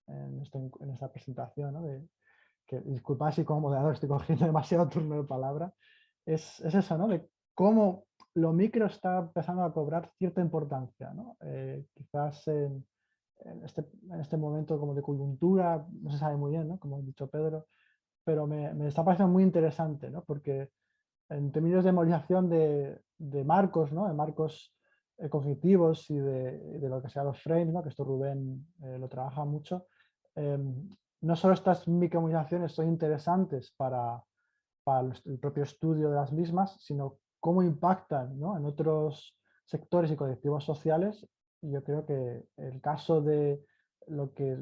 en esta presentación, ¿no?, que disculpad si como moderador estoy cogiendo demasiado turno de palabra, es eso, ¿no?, de cómo lo micro está empezando a cobrar cierta importancia, ¿no? Quizás en este momento como de coyuntura, no se sabe muy bien, ¿no?, como ha dicho Pedro, pero me está pareciendo muy interesante, ¿no?, porque en términos de movilización de marcos, ¿no?, de marcos cognitivos y de lo que sea los frames, ¿no?, que esto Rubén lo trabaja mucho, no solo estas micromovilizaciones son interesantes para el propio estudio de las mismas, sino cómo impactan, ¿no?, en otros sectores y colectivos sociales. Y yo creo que el caso de lo que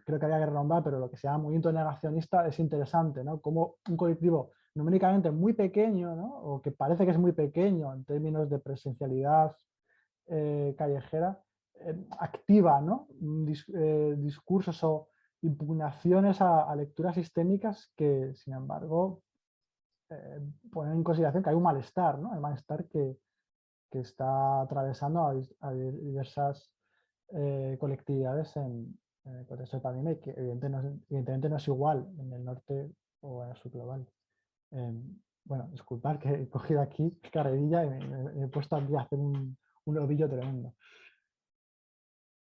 creo que había que renombrar, pero lo que se llama movimiento negacionista es interesante, ¿no?, como un colectivo numéricamente muy pequeño, ¿no?, o que parece que es muy pequeño en términos de presencialidad callejera, activa, ¿no?, discursos o impugnaciones a lecturas sistémicas que, sin embargo, ponen en consideración que hay un malestar, ¿no?, hay malestar que está atravesando a diversas colectividades en el contexto de pandemia, y que evidentemente no es igual en el norte o en el sur global. Bueno, disculpad que he cogido aquí carrerilla y me he puesto aquí a hacer un ovillo tremendo.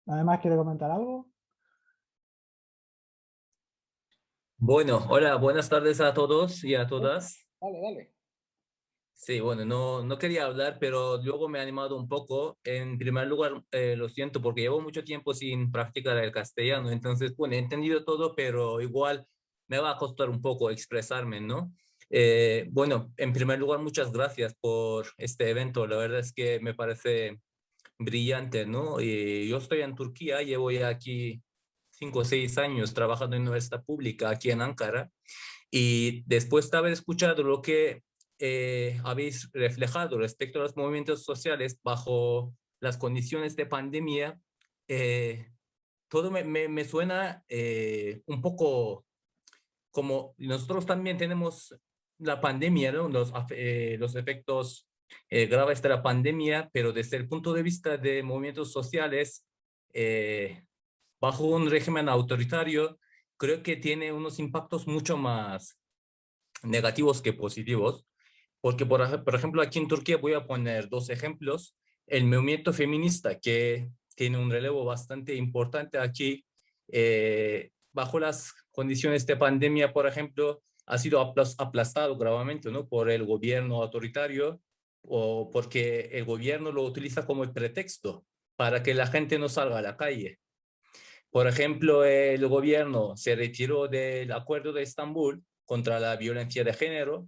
¿Además quiere comentar algo? Bueno, hola, buenas tardes a todos y a todas. Dale, dale. Sí, bueno, no quería hablar, pero luego me he animado un poco. En primer lugar, lo siento porque llevo mucho tiempo sin practicar el castellano, entonces, bueno, he entendido todo, pero igual me va a costar un poco expresarme, ¿no? Bueno, en primer lugar, muchas gracias por este evento. La verdad es que me parece brillante, ¿no? Y yo estoy en Turquía, llevo ya aquí 5 o 6 años trabajando en universidad pública aquí en Ankara. Y después de haber escuchado lo que habéis reflejado respecto a los movimientos sociales bajo las condiciones de pandemia, todo me suena un poco como nosotros también tenemos la pandemia, ¿no? Los efectos graves de la pandemia, pero desde el punto de vista de movimientos sociales, bajo un régimen autoritario, creo que tiene unos impactos mucho más negativos que positivos, porque por ejemplo aquí en Turquía voy a poner 2 ejemplos. El movimiento feminista, que tiene un relevo bastante importante aquí, bajo las condiciones de pandemia, por ejemplo, ha sido aplastado gravemente, ¿no?, por el gobierno autoritario, o porque el gobierno lo utiliza como el pretexto para que la gente no salga a la calle. Por ejemplo, el gobierno se retiró del Acuerdo de Estambul contra la violencia de género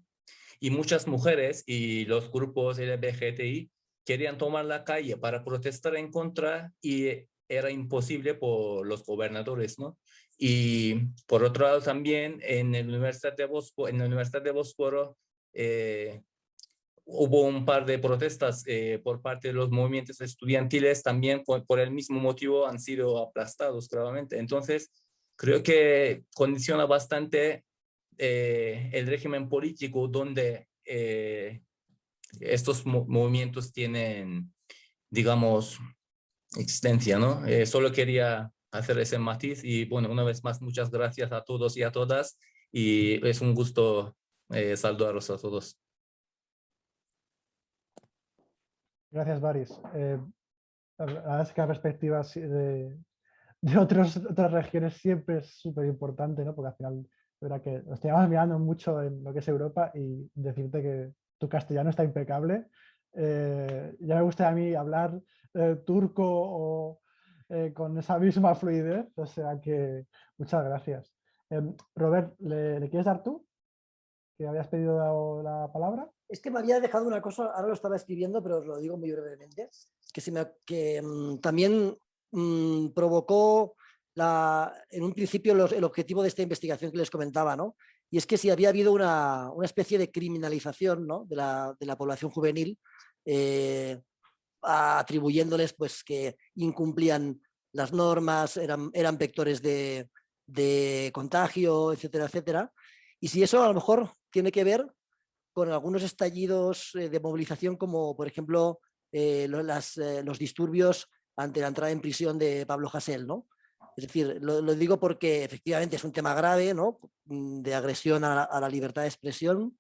y muchas mujeres y los grupos LGBTI querían tomar la calle para protestar en contra y era imposible por los gobernadores, ¿no? Y por otro lado también en la Universidad de Bósforo hubo un par de protestas por parte de los movimientos estudiantiles, también por el mismo motivo han sido aplastados gravemente. Entonces, creo que condiciona bastante el régimen político donde estos movimientos tienen, digamos, existencia, ¿no? Solo quería hacer ese matiz y bueno, una vez más, muchas gracias a todos y a todas y es un gusto saludaros a todos. Gracias, Baris. La verdad es que la perspectiva de otras regiones siempre es súper importante, ¿no? Porque al final, es verdad que nos estamos mirando mucho en lo que es Europa y decirte que tu castellano está impecable. Ya me gusta a mí hablar turco o con esa misma fluidez, o sea que muchas gracias. Robert, ¿le quieres dar tú? Que habías pedido la palabra. Es que me había dejado una cosa, ahora lo estaba escribiendo, pero os lo digo muy brevemente, que también provocó en un principio el objetivo de esta investigación que les comentaba, ¿no? Y es que si había habido una especie de criminalización, ¿no? de la población juvenil, atribuyéndoles pues, que incumplían las normas, eran vectores de contagio, etcétera, etcétera. Y si eso a lo mejor tiene que ver con algunos estallidos de movilización, como por ejemplo los disturbios ante la entrada en prisión de Pablo Hasél, ¿no? Es decir, lo digo porque efectivamente es un tema grave, ¿no? De agresión a la libertad de expresión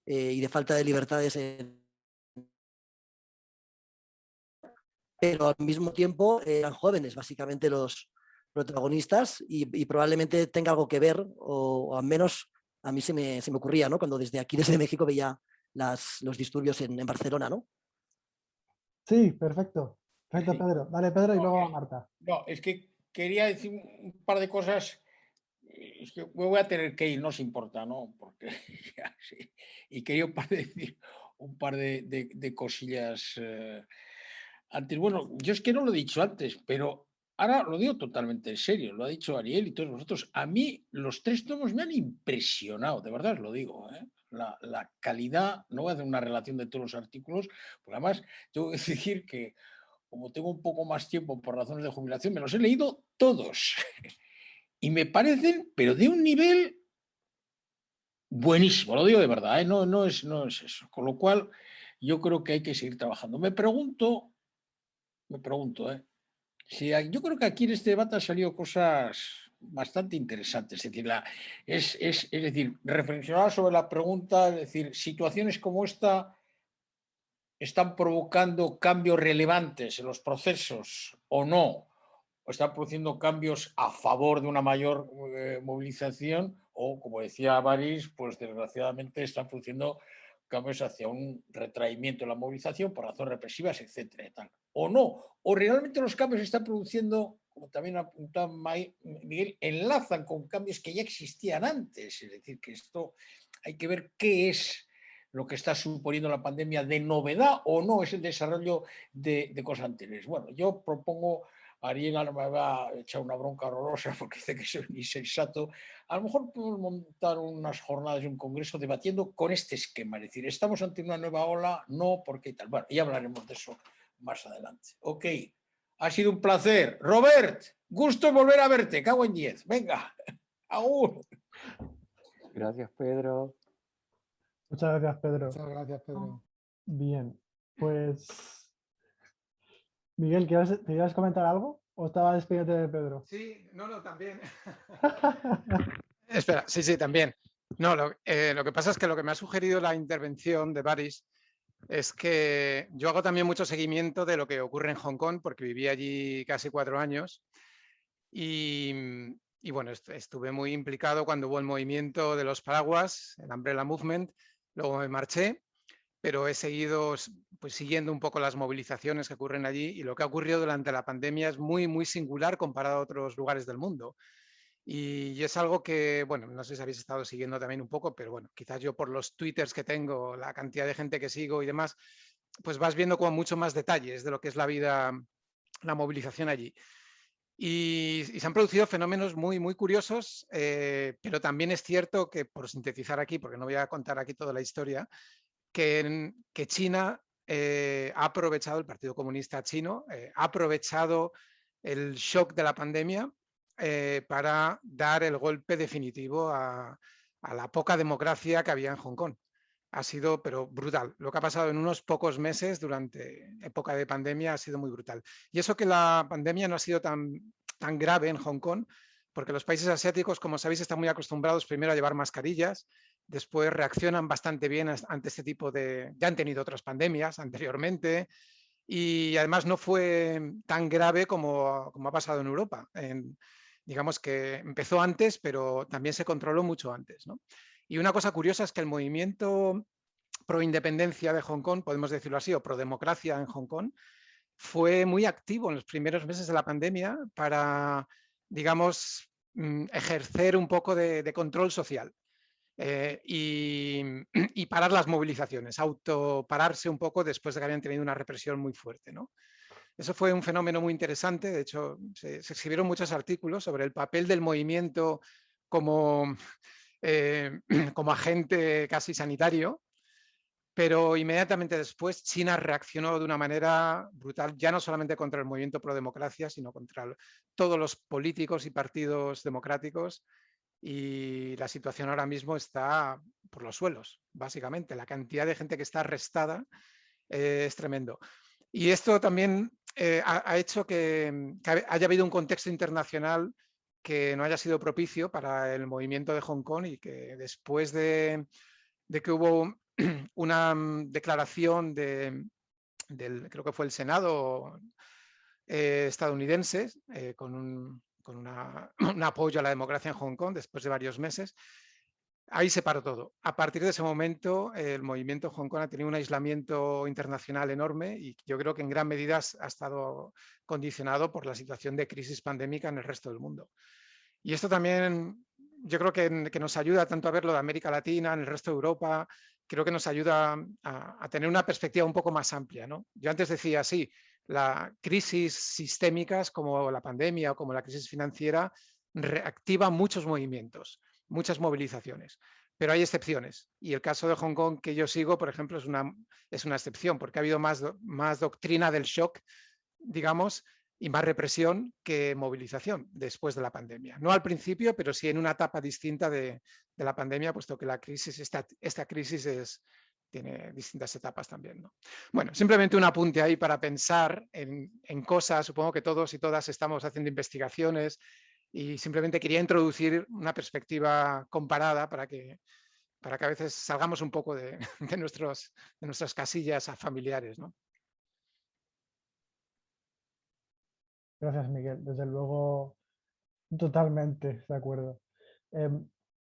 y de falta de libertades pero al mismo tiempo eran jóvenes, básicamente los protagonistas, y probablemente tenga algo que ver, o al menos a mí se me ocurría, ¿no? Cuando desde aquí, desde México, veía los disturbios en Barcelona, ¿no? Sí, perfecto. Perfecto, Sí. Pedro. Dale, Pedro, y luego a Marta. No, es que quería decir un par de cosas. Es que me voy a tener que ir, no os importa, ¿no? Porque ya, sí. Y quería decir un par de cosillas antes. Bueno, yo es que no lo he dicho antes, pero ahora lo digo totalmente en serio. Lo ha dicho Ariel y todos vosotros. A mí los 3 tomos me han impresionado, de verdad os lo digo, ¿eh? La calidad, no voy a hacer una relación de todos los artículos, porque además tengo que decir que como tengo un poco más tiempo por razones de jubilación, me los he leído todos. Y me parecen, pero de un nivel buenísimo, lo digo de verdad, ¿eh? No es eso. Con lo cual, yo creo que hay que seguir trabajando. Me pregunto, yo creo que aquí en este debate han salido cosas bastante interesantes. Es decir, reflexionar sobre la pregunta, es decir, situaciones como esta están provocando cambios relevantes en los procesos o no, o están produciendo cambios a favor de una mayor movilización, o como decía Baris, pues desgraciadamente están produciendo cambios hacia un retraimiento de la movilización por razones represivas, etcétera, y tal. O no, o realmente los cambios se están produciendo, como también apuntaba Miguel, enlazan con cambios que ya existían antes. Es decir, que esto hay que ver qué es lo que está suponiendo la pandemia de novedad o no es el desarrollo de cosas anteriores. Bueno, yo propongo, Ariel ahora me va a echar una bronca horrorosa porque dice que soy insensato, a lo mejor podemos montar unas jornadas y un congreso debatiendo con este esquema, es decir, ¿estamos ante una nueva ola? No, ¿por qué tal? Bueno, ya hablaremos de eso más adelante. Ok, ha sido un placer. Robert, gusto volver a verte, cago en 10. Venga, aún. Gracias, Pedro. Muchas gracias, Pedro. Muchas gracias, Pedro. Bien, pues Miguel, ¿querías comentar algo? ¿O estaba despidiéndote de Pedro? Sí, no, también. Espera, sí, también. No, lo que pasa es que lo que me ha sugerido la intervención de Baris es que yo hago también mucho seguimiento de lo que ocurre en Hong Kong, porque viví allí casi 4 años y bueno, estuve muy implicado cuando hubo el movimiento de los paraguas, el Umbrella Movement, luego me marché, pero he seguido pues, siguiendo un poco las movilizaciones que ocurren allí y lo que ha ocurrido durante la pandemia es muy, muy singular comparado a otros lugares del mundo. Y es algo que, bueno, no sé si habéis estado siguiendo también un poco, pero bueno, quizás yo por los twitters que tengo, la cantidad de gente que sigo y demás, pues vas viendo como mucho más detalles de lo que es la vida, la movilización allí. Y se han producido fenómenos muy, muy curiosos, pero también es cierto que, por sintetizar aquí, porque no voy a contar aquí toda la historia, que China ha aprovechado, el Partido Comunista Chino, ha aprovechado el shock de la pandemia para dar el golpe definitivo a a la poca democracia que había en Hong Kong. Ha sido, pero brutal. Lo que ha pasado en unos pocos meses durante época de pandemia ha sido muy brutal. Y eso que la pandemia no ha sido tan grave en Hong Kong, porque los países asiáticos, como sabéis, están muy acostumbrados primero a llevar mascarillas, después reaccionan bastante bien ante este tipo de... Ya han tenido otras pandemias anteriormente y además no fue tan grave como ha pasado en Europa. Digamos que empezó antes, pero también se controló mucho antes, ¿no? Y una cosa curiosa es que el movimiento pro independencia de Hong Kong, podemos decirlo así, o pro democracia en Hong Kong, fue muy activo en los primeros meses de la pandemia para, digamos, ejercer un poco de control social y parar las movilizaciones, autopararse un poco después de que habían tenido una represión muy fuerte, ¿no? Eso fue un fenómeno muy interesante. De hecho, se escribieron muchos artículos sobre el papel del movimiento como agente casi sanitario, pero inmediatamente después China reaccionó de una manera brutal, ya no solamente contra el movimiento pro democracia, sino contra todos los políticos y partidos democráticos, y la situación ahora mismo está por los suelos, básicamente. La cantidad de gente que está arrestada es tremendo. Y esto también ha hecho que haya habido un contexto internacional que no haya sido propicio para el movimiento de Hong Kong, y que después de que hubo una declaración creo que fue el Senado estadounidense con un apoyo a la democracia en Hong Kong después de varios meses, ahí se paró todo. A partir de ese momento, el movimiento Hong Kong ha tenido un aislamiento internacional enorme, y yo creo que en gran medida ha estado condicionado por la situación de crisis pandémica en el resto del mundo. Y esto también yo creo que nos ayuda tanto a verlo de América Latina, en el resto de Europa. Creo que nos ayuda a tener una perspectiva un poco más amplia, ¿no? Yo antes decía, sí, las crisis sistémicas como la pandemia o como la crisis financiera reactivan muchos movimientos, muchas movilizaciones, pero hay excepciones. Y el caso de Hong Kong que yo sigo, por ejemplo, es una excepción, porque ha habido más doctrina del shock, digamos, y más represión que movilización después de la pandemia. No al principio, pero sí en una etapa distinta de la pandemia, puesto que la crisis, esta crisis tiene distintas etapas también, ¿no? Bueno, simplemente un apunte ahí para pensar en cosas. Supongo que todos y todas estamos haciendo investigaciones, y simplemente quería introducir una perspectiva comparada para que a veces salgamos un poco de nuestras casillas familiares, ¿no? Gracias, Miguel. Desde luego, totalmente de acuerdo.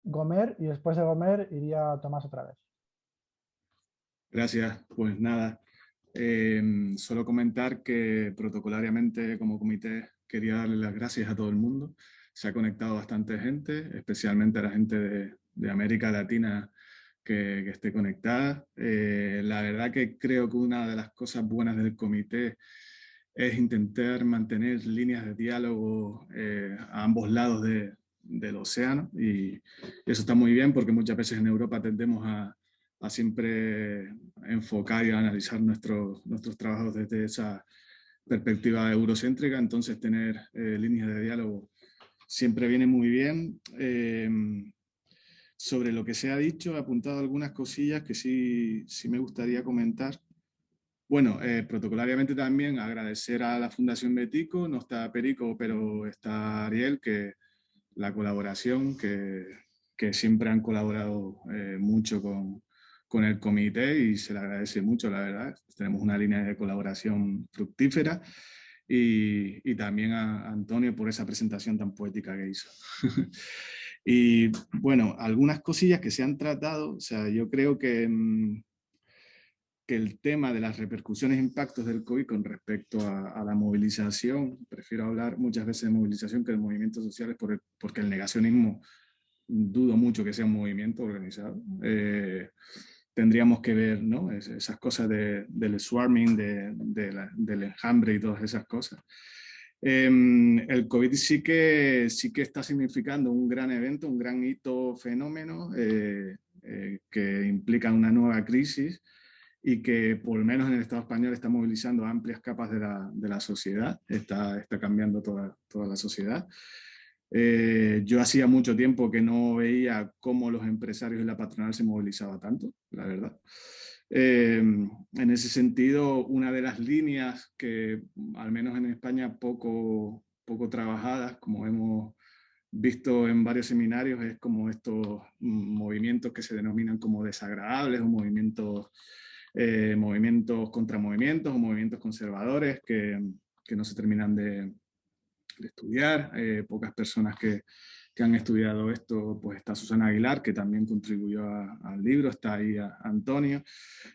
Gomer, y después de Gomer iría Tomás otra vez. Gracias. Pues nada, solo comentar que protocolariamente como comité quería darle las gracias a todo el mundo. Se ha conectado bastante gente, especialmente a la gente de América Latina que esté conectada. La verdad que creo que una de las cosas buenas del comité es intentar mantener líneas de diálogo a ambos lados del océano, y eso está muy bien, porque muchas veces en Europa tendemos a siempre enfocar y a analizar nuestros trabajos desde esa perspectiva eurocéntrica. Entonces tener líneas de diálogo siempre viene muy bien. Sobre lo que se ha dicho, he apuntado algunas cosillas que sí me gustaría comentar. Bueno, protocolariamente también agradecer a la Fundación Betico. No está Perico, pero está Ariel, que la colaboración, que siempre han colaborado mucho con el comité, y se le agradece mucho, la verdad. Tenemos una línea de colaboración fructífera, y también a Antonio por esa presentación tan poética que hizo. Y bueno, algunas cosillas que se han tratado. O sea, yo creo que el tema de las repercusiones e impactos del COVID con respecto a la movilización, prefiero hablar muchas veces de movilización que de movimientos sociales, porque el negacionismo dudo mucho que sea un movimiento organizado. Tendríamos que ver, ¿no?, esas cosas del swarming, del enjambre y todas esas cosas. El COVID sí que está significando un gran evento, un gran hito, fenómeno que implica una nueva crisis, y que por lo menos en el Estado español está movilizando amplias capas de la sociedad, está cambiando toda la sociedad. Yo hacía mucho tiempo que no veía cómo los empresarios y la patronal se movilizaba tanto, la verdad. En ese sentido, una de las líneas que, al menos en España, poco trabajadas, como hemos visto en varios seminarios, es como estos movimientos que se denominan como desagradables o movimientos contra movimientos o movimientos conservadores que no se terminan de estudiar. Pocas personas que han estudiado esto, pues está Susana Aguilar, que también contribuyó al libro, está ahí Antonio,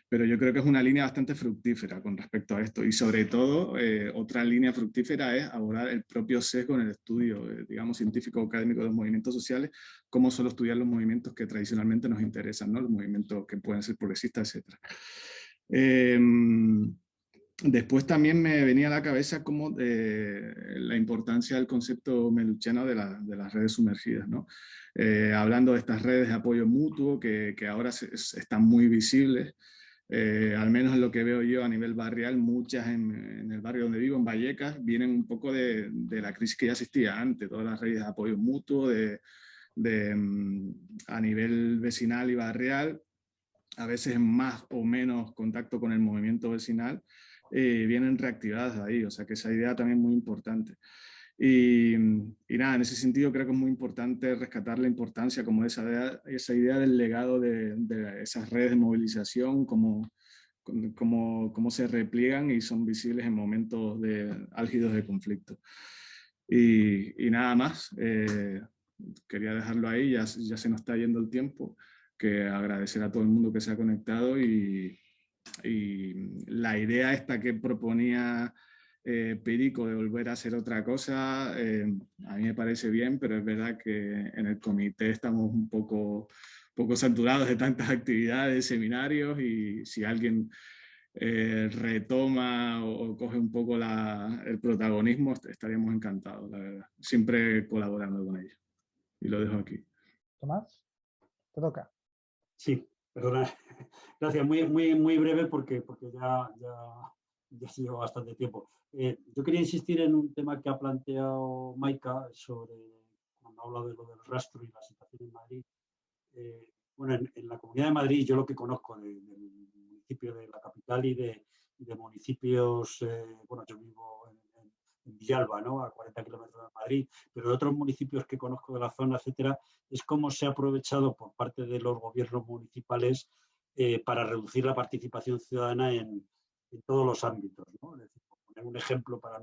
pero yo creo que es una línea bastante fructífera con respecto a esto, y sobre todo otra línea fructífera es abordar el propio sesgo en el estudio, digamos, científico o académico de los movimientos sociales, cómo solo estudiar los movimientos que tradicionalmente nos interesan, ¿no? Los movimientos que pueden ser progresistas, etc. Después también me venía a la cabeza como la importancia del concepto meluchiano de las redes sumergidas, ¿no? Hablando de estas redes de apoyo mutuo que ahora están muy visibles, al menos en lo que veo yo a nivel barrial, muchas en el barrio donde vivo, en Vallecas, vienen un poco de la crisis que ya existía antes, todas las redes de apoyo mutuo a nivel vecinal y barrial, a veces en más o menos contacto con el movimiento vecinal, vienen reactivadas ahí, o sea que esa idea también es muy importante. Y nada, en ese sentido creo que es muy importante rescatar la importancia como esa idea del legado de esas redes de movilización, cómo se repliegan y son visibles en momentos álgidos de conflicto. Y nada más, quería dejarlo ahí, ya se nos está yendo el tiempo, que agradecer a todo el mundo que se ha conectado y la idea esta que proponía Perico de volver a hacer otra cosa, a mí me parece bien, pero es verdad que en el comité estamos un poco saturados de tantas actividades, seminarios, y si alguien retoma o coge un poco el protagonismo, estaríamos encantados, la verdad. Siempre colaborando con ellos. Y lo dejo aquí. Tomás, te toca. Sí, perdona. Gracias, muy breve porque ya llevo bastante tiempo. Yo quería insistir en un tema que ha planteado Maika sobre cuando ha hablado de lo del rastro y la situación en Madrid. Bueno, en la Comunidad de Madrid, yo lo que conozco del municipio de la capital y de municipios, bueno, yo vivo en Villalba, ¿no? A 40 kilómetros de Madrid, pero de otros municipios que conozco de la zona, etcétera, es cómo se ha aprovechado por parte de los gobiernos municipales para reducir la participación ciudadana en todos los ámbitos, ¿no? Es decir, por poner un ejemplo para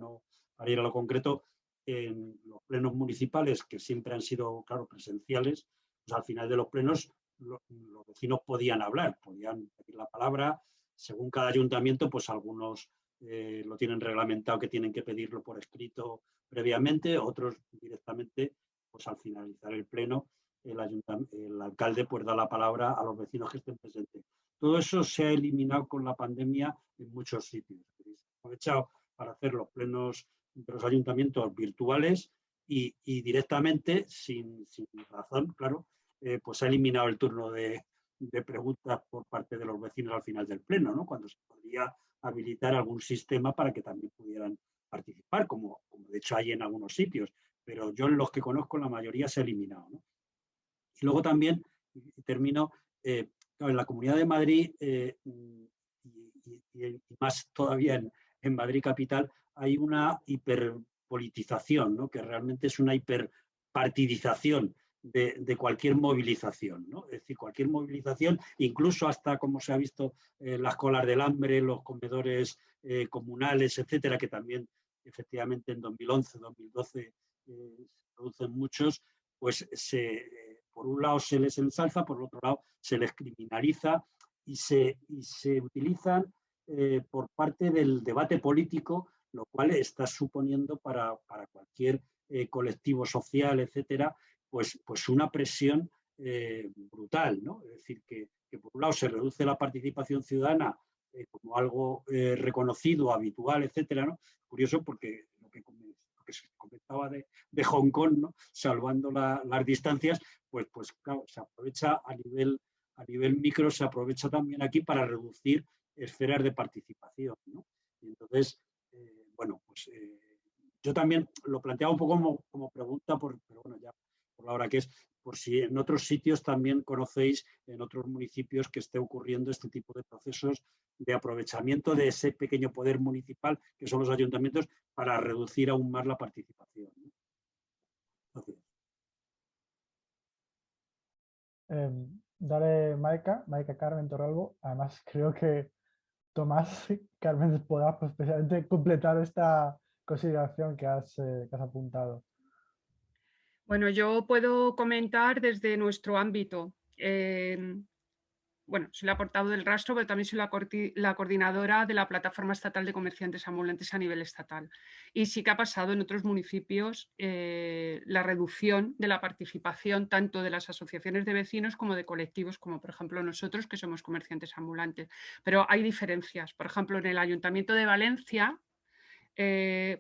ir a lo concreto, en los plenos municipales, que siempre han sido, claro, presenciales, pues al final de los plenos los vecinos podían hablar, podían pedir la palabra. Según cada ayuntamiento, pues algunos lo tienen reglamentado que tienen que pedirlo por escrito previamente, otros directamente, pues al finalizar el pleno, el alcalde pues da la palabra a los vecinos que estén presentes. Todo eso se ha eliminado con la pandemia en muchos sitios. Se ha aprovechado para hacer los plenos de los ayuntamientos virtuales y directamente, sin razón, claro, pues se ha eliminado el turno de preguntas por parte de los vecinos al final del pleno, ¿no? Cuando se podría habilitar algún sistema para que también pudieran participar, como de hecho hay en algunos sitios, pero yo en los que conozco la mayoría se ha eliminado, ¿no? Y luego también, y termino, claro, en la Comunidad de Madrid y más todavía en Madrid capital hay una hiperpolitización, ¿no? Que realmente es una hiperpartidización de cualquier movilización, ¿no? Es decir, cualquier movilización, incluso hasta como se ha visto las colas del hambre, los comedores comunales, etcétera, que también efectivamente en 2011, 2012 se producen muchos, pues por un lado se les ensalza, por otro lado se les criminaliza y se utilizan por parte del debate político, lo cual está suponiendo para cualquier colectivo social, etcétera, pues una presión brutal, ¿no? Es decir, que por un lado se reduce la participación ciudadana como algo reconocido, habitual, etcétera, ¿no? Curioso porque lo que se comentaba de Hong Kong, ¿no? Salvando las distancias, pues claro, se aprovecha a nivel micro, se aprovecha también aquí para reducir esferas de participación, ¿no? Y entonces, bueno, pues Yo también lo planteaba un poco como pregunta, pero bueno, ya por la hora que es, por si en otros sitios también conocéis, en otros municipios, que esté ocurriendo este tipo de procesos de aprovechamiento de ese pequeño poder municipal que son los ayuntamientos para reducir aún más la participación, ¿no? Gracias. Dale, Maika Carmen Torralbo. Además, creo que Tomás Carmen podrá pues, especialmente completar esta consideración que has apuntado. Bueno, yo puedo comentar desde nuestro ámbito. Bueno, soy la portavoz del rastro, pero también soy la coordinadora de la Plataforma Estatal de Comerciantes Ambulantes a nivel estatal. Y sí que ha pasado en otros municipios la reducción de la participación tanto de las asociaciones de vecinos como de colectivos, como por ejemplo nosotros que somos comerciantes ambulantes. Pero hay diferencias. Por ejemplo, en el Ayuntamiento de Valencia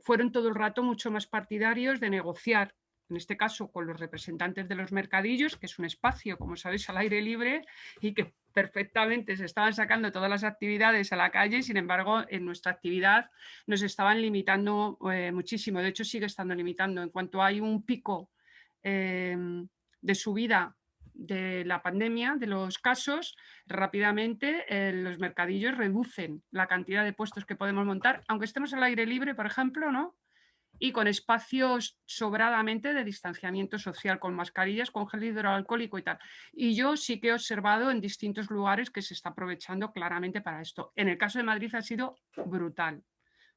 fueron todo el rato mucho más partidarios de negociar, en este caso con los representantes de los mercadillos, que es un espacio, como sabéis, al aire libre y que perfectamente se estaban sacando todas las actividades a la calle. Sin embargo, en nuestra actividad nos estaban limitando muchísimo. De hecho, sigue estando limitando. En cuanto hay un pico de subida de la pandemia, de los casos, rápidamente los mercadillos reducen la cantidad de puestos que podemos montar, aunque estemos al aire libre, por ejemplo, ¿no? Y con espacios sobradamente de distanciamiento social, con mascarillas, con gel hidroalcohólico y tal. Y yo sí que he observado en distintos lugares que se está aprovechando claramente para esto. En el caso de Madrid ha sido brutal.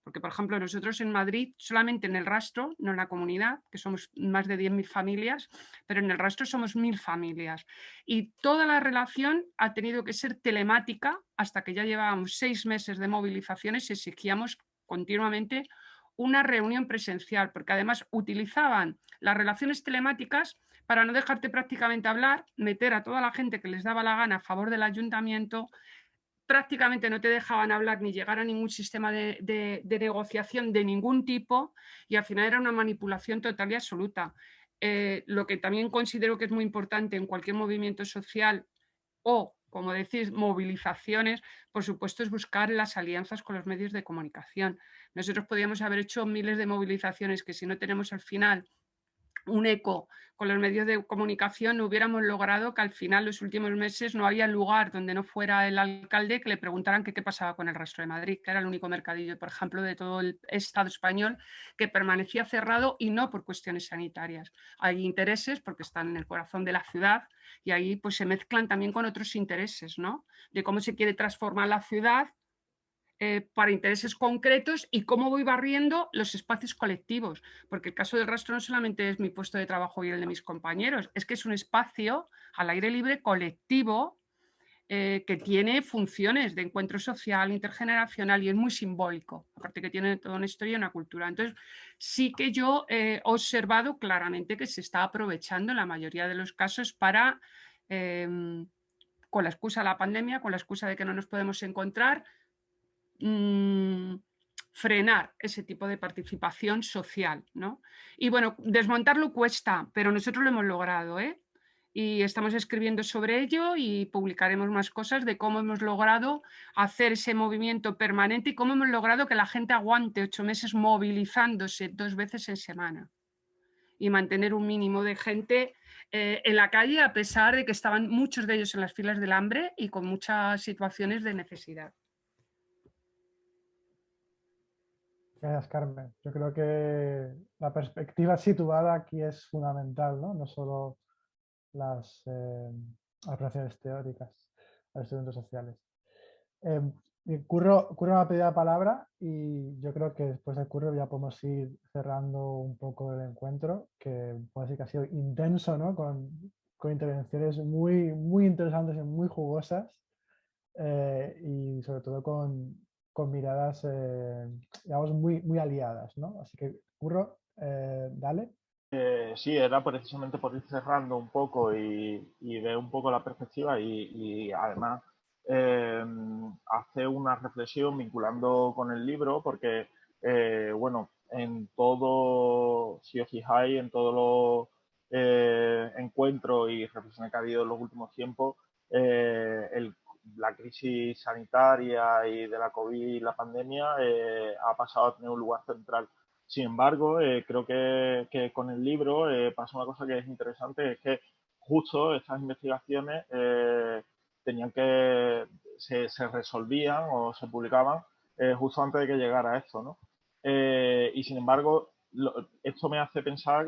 Porque, por ejemplo, nosotros en Madrid, solamente en el rastro, no en la comunidad, que somos más de 10.000 familias, pero en el rastro somos 1.000 familias. Y toda la relación ha tenido que ser telemática hasta que ya llevábamos 6 meses de movilizaciones y exigíamos continuamente una reunión presencial, porque además utilizaban las relaciones telemáticas para no dejarte prácticamente hablar, meter a toda la gente que les daba la gana a favor del ayuntamiento. Prácticamente no te dejaban hablar ni llegar a ningún sistema de negociación de ningún tipo y al final era una manipulación total y absoluta. Lo que también considero que es muy importante en cualquier movimiento social o, como decís, movilizaciones, por supuesto, es buscar las alianzas con los medios de comunicación. Nosotros podríamos haber hecho miles de movilizaciones que si no tenemos al final un eco con los medios de comunicación, no hubiéramos logrado que al final, los últimos meses, no había lugar donde no fuera el alcalde que le preguntaran qué pasaba con el Rastro de Madrid, que era el único mercadillo, por ejemplo, de todo el Estado español que permanecía cerrado y no por cuestiones sanitarias. Hay intereses porque están en el corazón de la ciudad y ahí pues se mezclan también con otros intereses, ¿no? De cómo se quiere transformar la ciudad para intereses concretos y cómo voy barriendo los espacios colectivos, porque el caso del rastro no solamente es mi puesto de trabajo y el de mis compañeros, es que es un espacio al aire libre colectivo que tiene funciones de encuentro social, intergeneracional y es muy simbólico, aparte que tiene toda una historia y una cultura. Entonces, sí que yo he observado claramente que se está aprovechando en la mayoría de los casos para, con la excusa de la pandemia, con la excusa de que no nos podemos encontrar, frenar ese tipo de participación social, ¿no? Y bueno, desmontarlo cuesta, pero nosotros lo hemos logrado, ¿eh? Y estamos escribiendo sobre ello y publicaremos más cosas de cómo hemos logrado hacer ese movimiento permanente y cómo hemos logrado que la gente aguante 8 meses movilizándose 2 veces en semana y mantener un mínimo de gente en la calle, a pesar de que estaban muchos de ellos en las filas del hambre y con muchas situaciones de necesidad. Gracias, Carmen. Yo creo que la perspectiva situada aquí es fundamental, ¿no? No solo las apreciaciones teóricas a los estudiantes sociales. Curro me ha pedido la palabra y yo creo que después de Curro ya podemos ir cerrando un poco el encuentro, que puede decir que ha sido intenso, ¿no? Con intervenciones muy, muy interesantes y muy jugosas y sobre todo con miradas, digamos, muy, muy aliadas, ¿no? Así que, Curro, dale. Sí, era precisamente por ir cerrando un poco y ver un poco la perspectiva y además hacer una reflexión vinculando con el libro, porque, bueno, en todo, si os fijáis, en todos los encuentros y reflexiones que ha habido en los últimos tiempos, la crisis sanitaria y de la COVID y la pandemia ha pasado a tener un lugar central. Sin embargo, creo que con el libro pasa una cosa que es interesante, es que justo estas investigaciones tenían que se resolvían o se publicaban justo antes de que llegara esto, ¿no? Y sin embargo, esto me hace pensar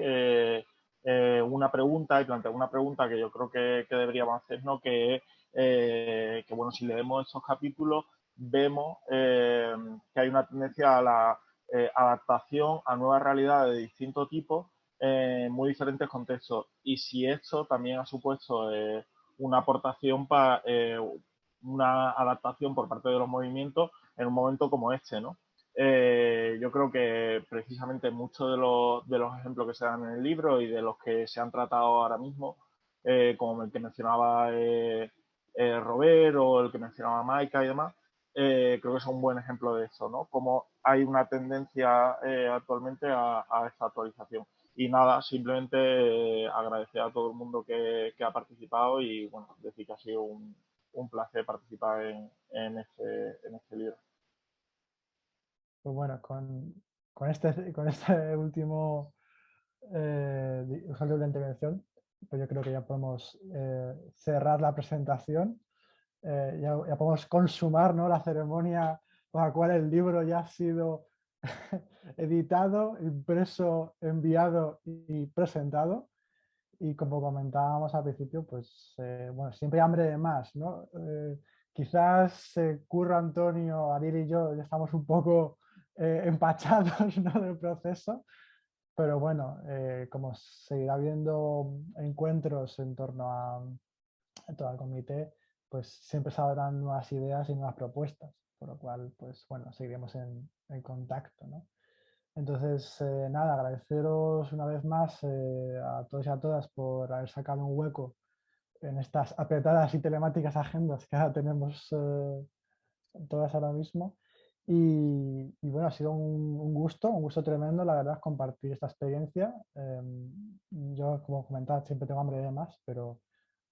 una pregunta, y plantear una pregunta que yo creo que deberíamos hacer, ¿no? Que bueno, si leemos estos capítulos, vemos que hay una tendencia a la adaptación a nuevas realidades de distintos tipos en muy diferentes contextos. Y si esto también ha supuesto una aportación para una adaptación por parte de los movimientos en un momento como este, ¿no? Yo creo que precisamente muchos de los ejemplos que se dan en el libro y de los que se han tratado ahora mismo, como el que mencionaba Robert o el que mencionaba Maika y demás, creo que es un buen ejemplo de eso, ¿no? Como hay una tendencia actualmente a esta actualización. Y nada, simplemente agradecer a todo el mundo que ha participado y bueno, decir que ha sido un placer participar en este libro. Pues bueno, con este último usuario de la intervención, pues yo creo que ya podemos cerrar la presentación. Ya podemos consumar, ¿no?, la ceremonia con la cual el libro ya ha sido editado, impreso, enviado y presentado. Y como comentábamos al principio, pues bueno, siempre hay hambre de más, ¿no? Quizás Curro, Antonio, Ariel y yo ya estamos un poco empachados, ¿no?, del proceso, pero bueno, como seguirá habiendo encuentros en torno a todo el comité, pues siempre saldrán nuevas ideas y nuevas propuestas, por lo cual, pues bueno, seguiremos en contacto, ¿no? Entonces, nada, agradeceros una vez más a todos y a todas por haber sacado un hueco en estas apretadas y telemáticas agendas que ahora tenemos todas ahora mismo. Y bueno, ha sido un gusto tremendo, la verdad, compartir esta experiencia. Yo, como comentaba, siempre tengo hambre de más, pero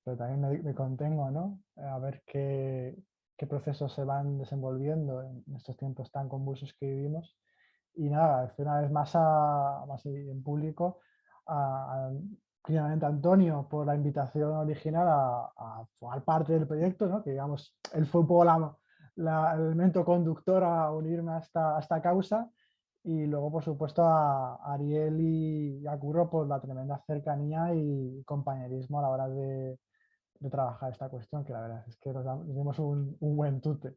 también me contengo, ¿no? A ver qué procesos se van desenvolviendo en estos tiempos tan convulsos que vivimos. Y nada, agradecer una vez más, más en público primeramente a Antonio por la invitación original a formar parte del proyecto, ¿no? Que digamos, él fue un poco el elemento conductor a unirme a esta causa. Y luego, por supuesto, a Ariel y a Curro por la tremenda cercanía y compañerismo a la hora de trabajar esta cuestión, que la verdad es que nos dimos un buen tute.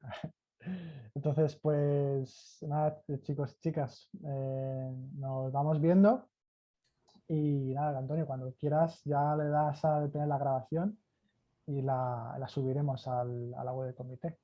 Entonces, pues nada, chicos y chicas, nos vamos viendo y nada, Antonio, cuando quieras ya le das a detener la grabación y la subiremos a la web del comité.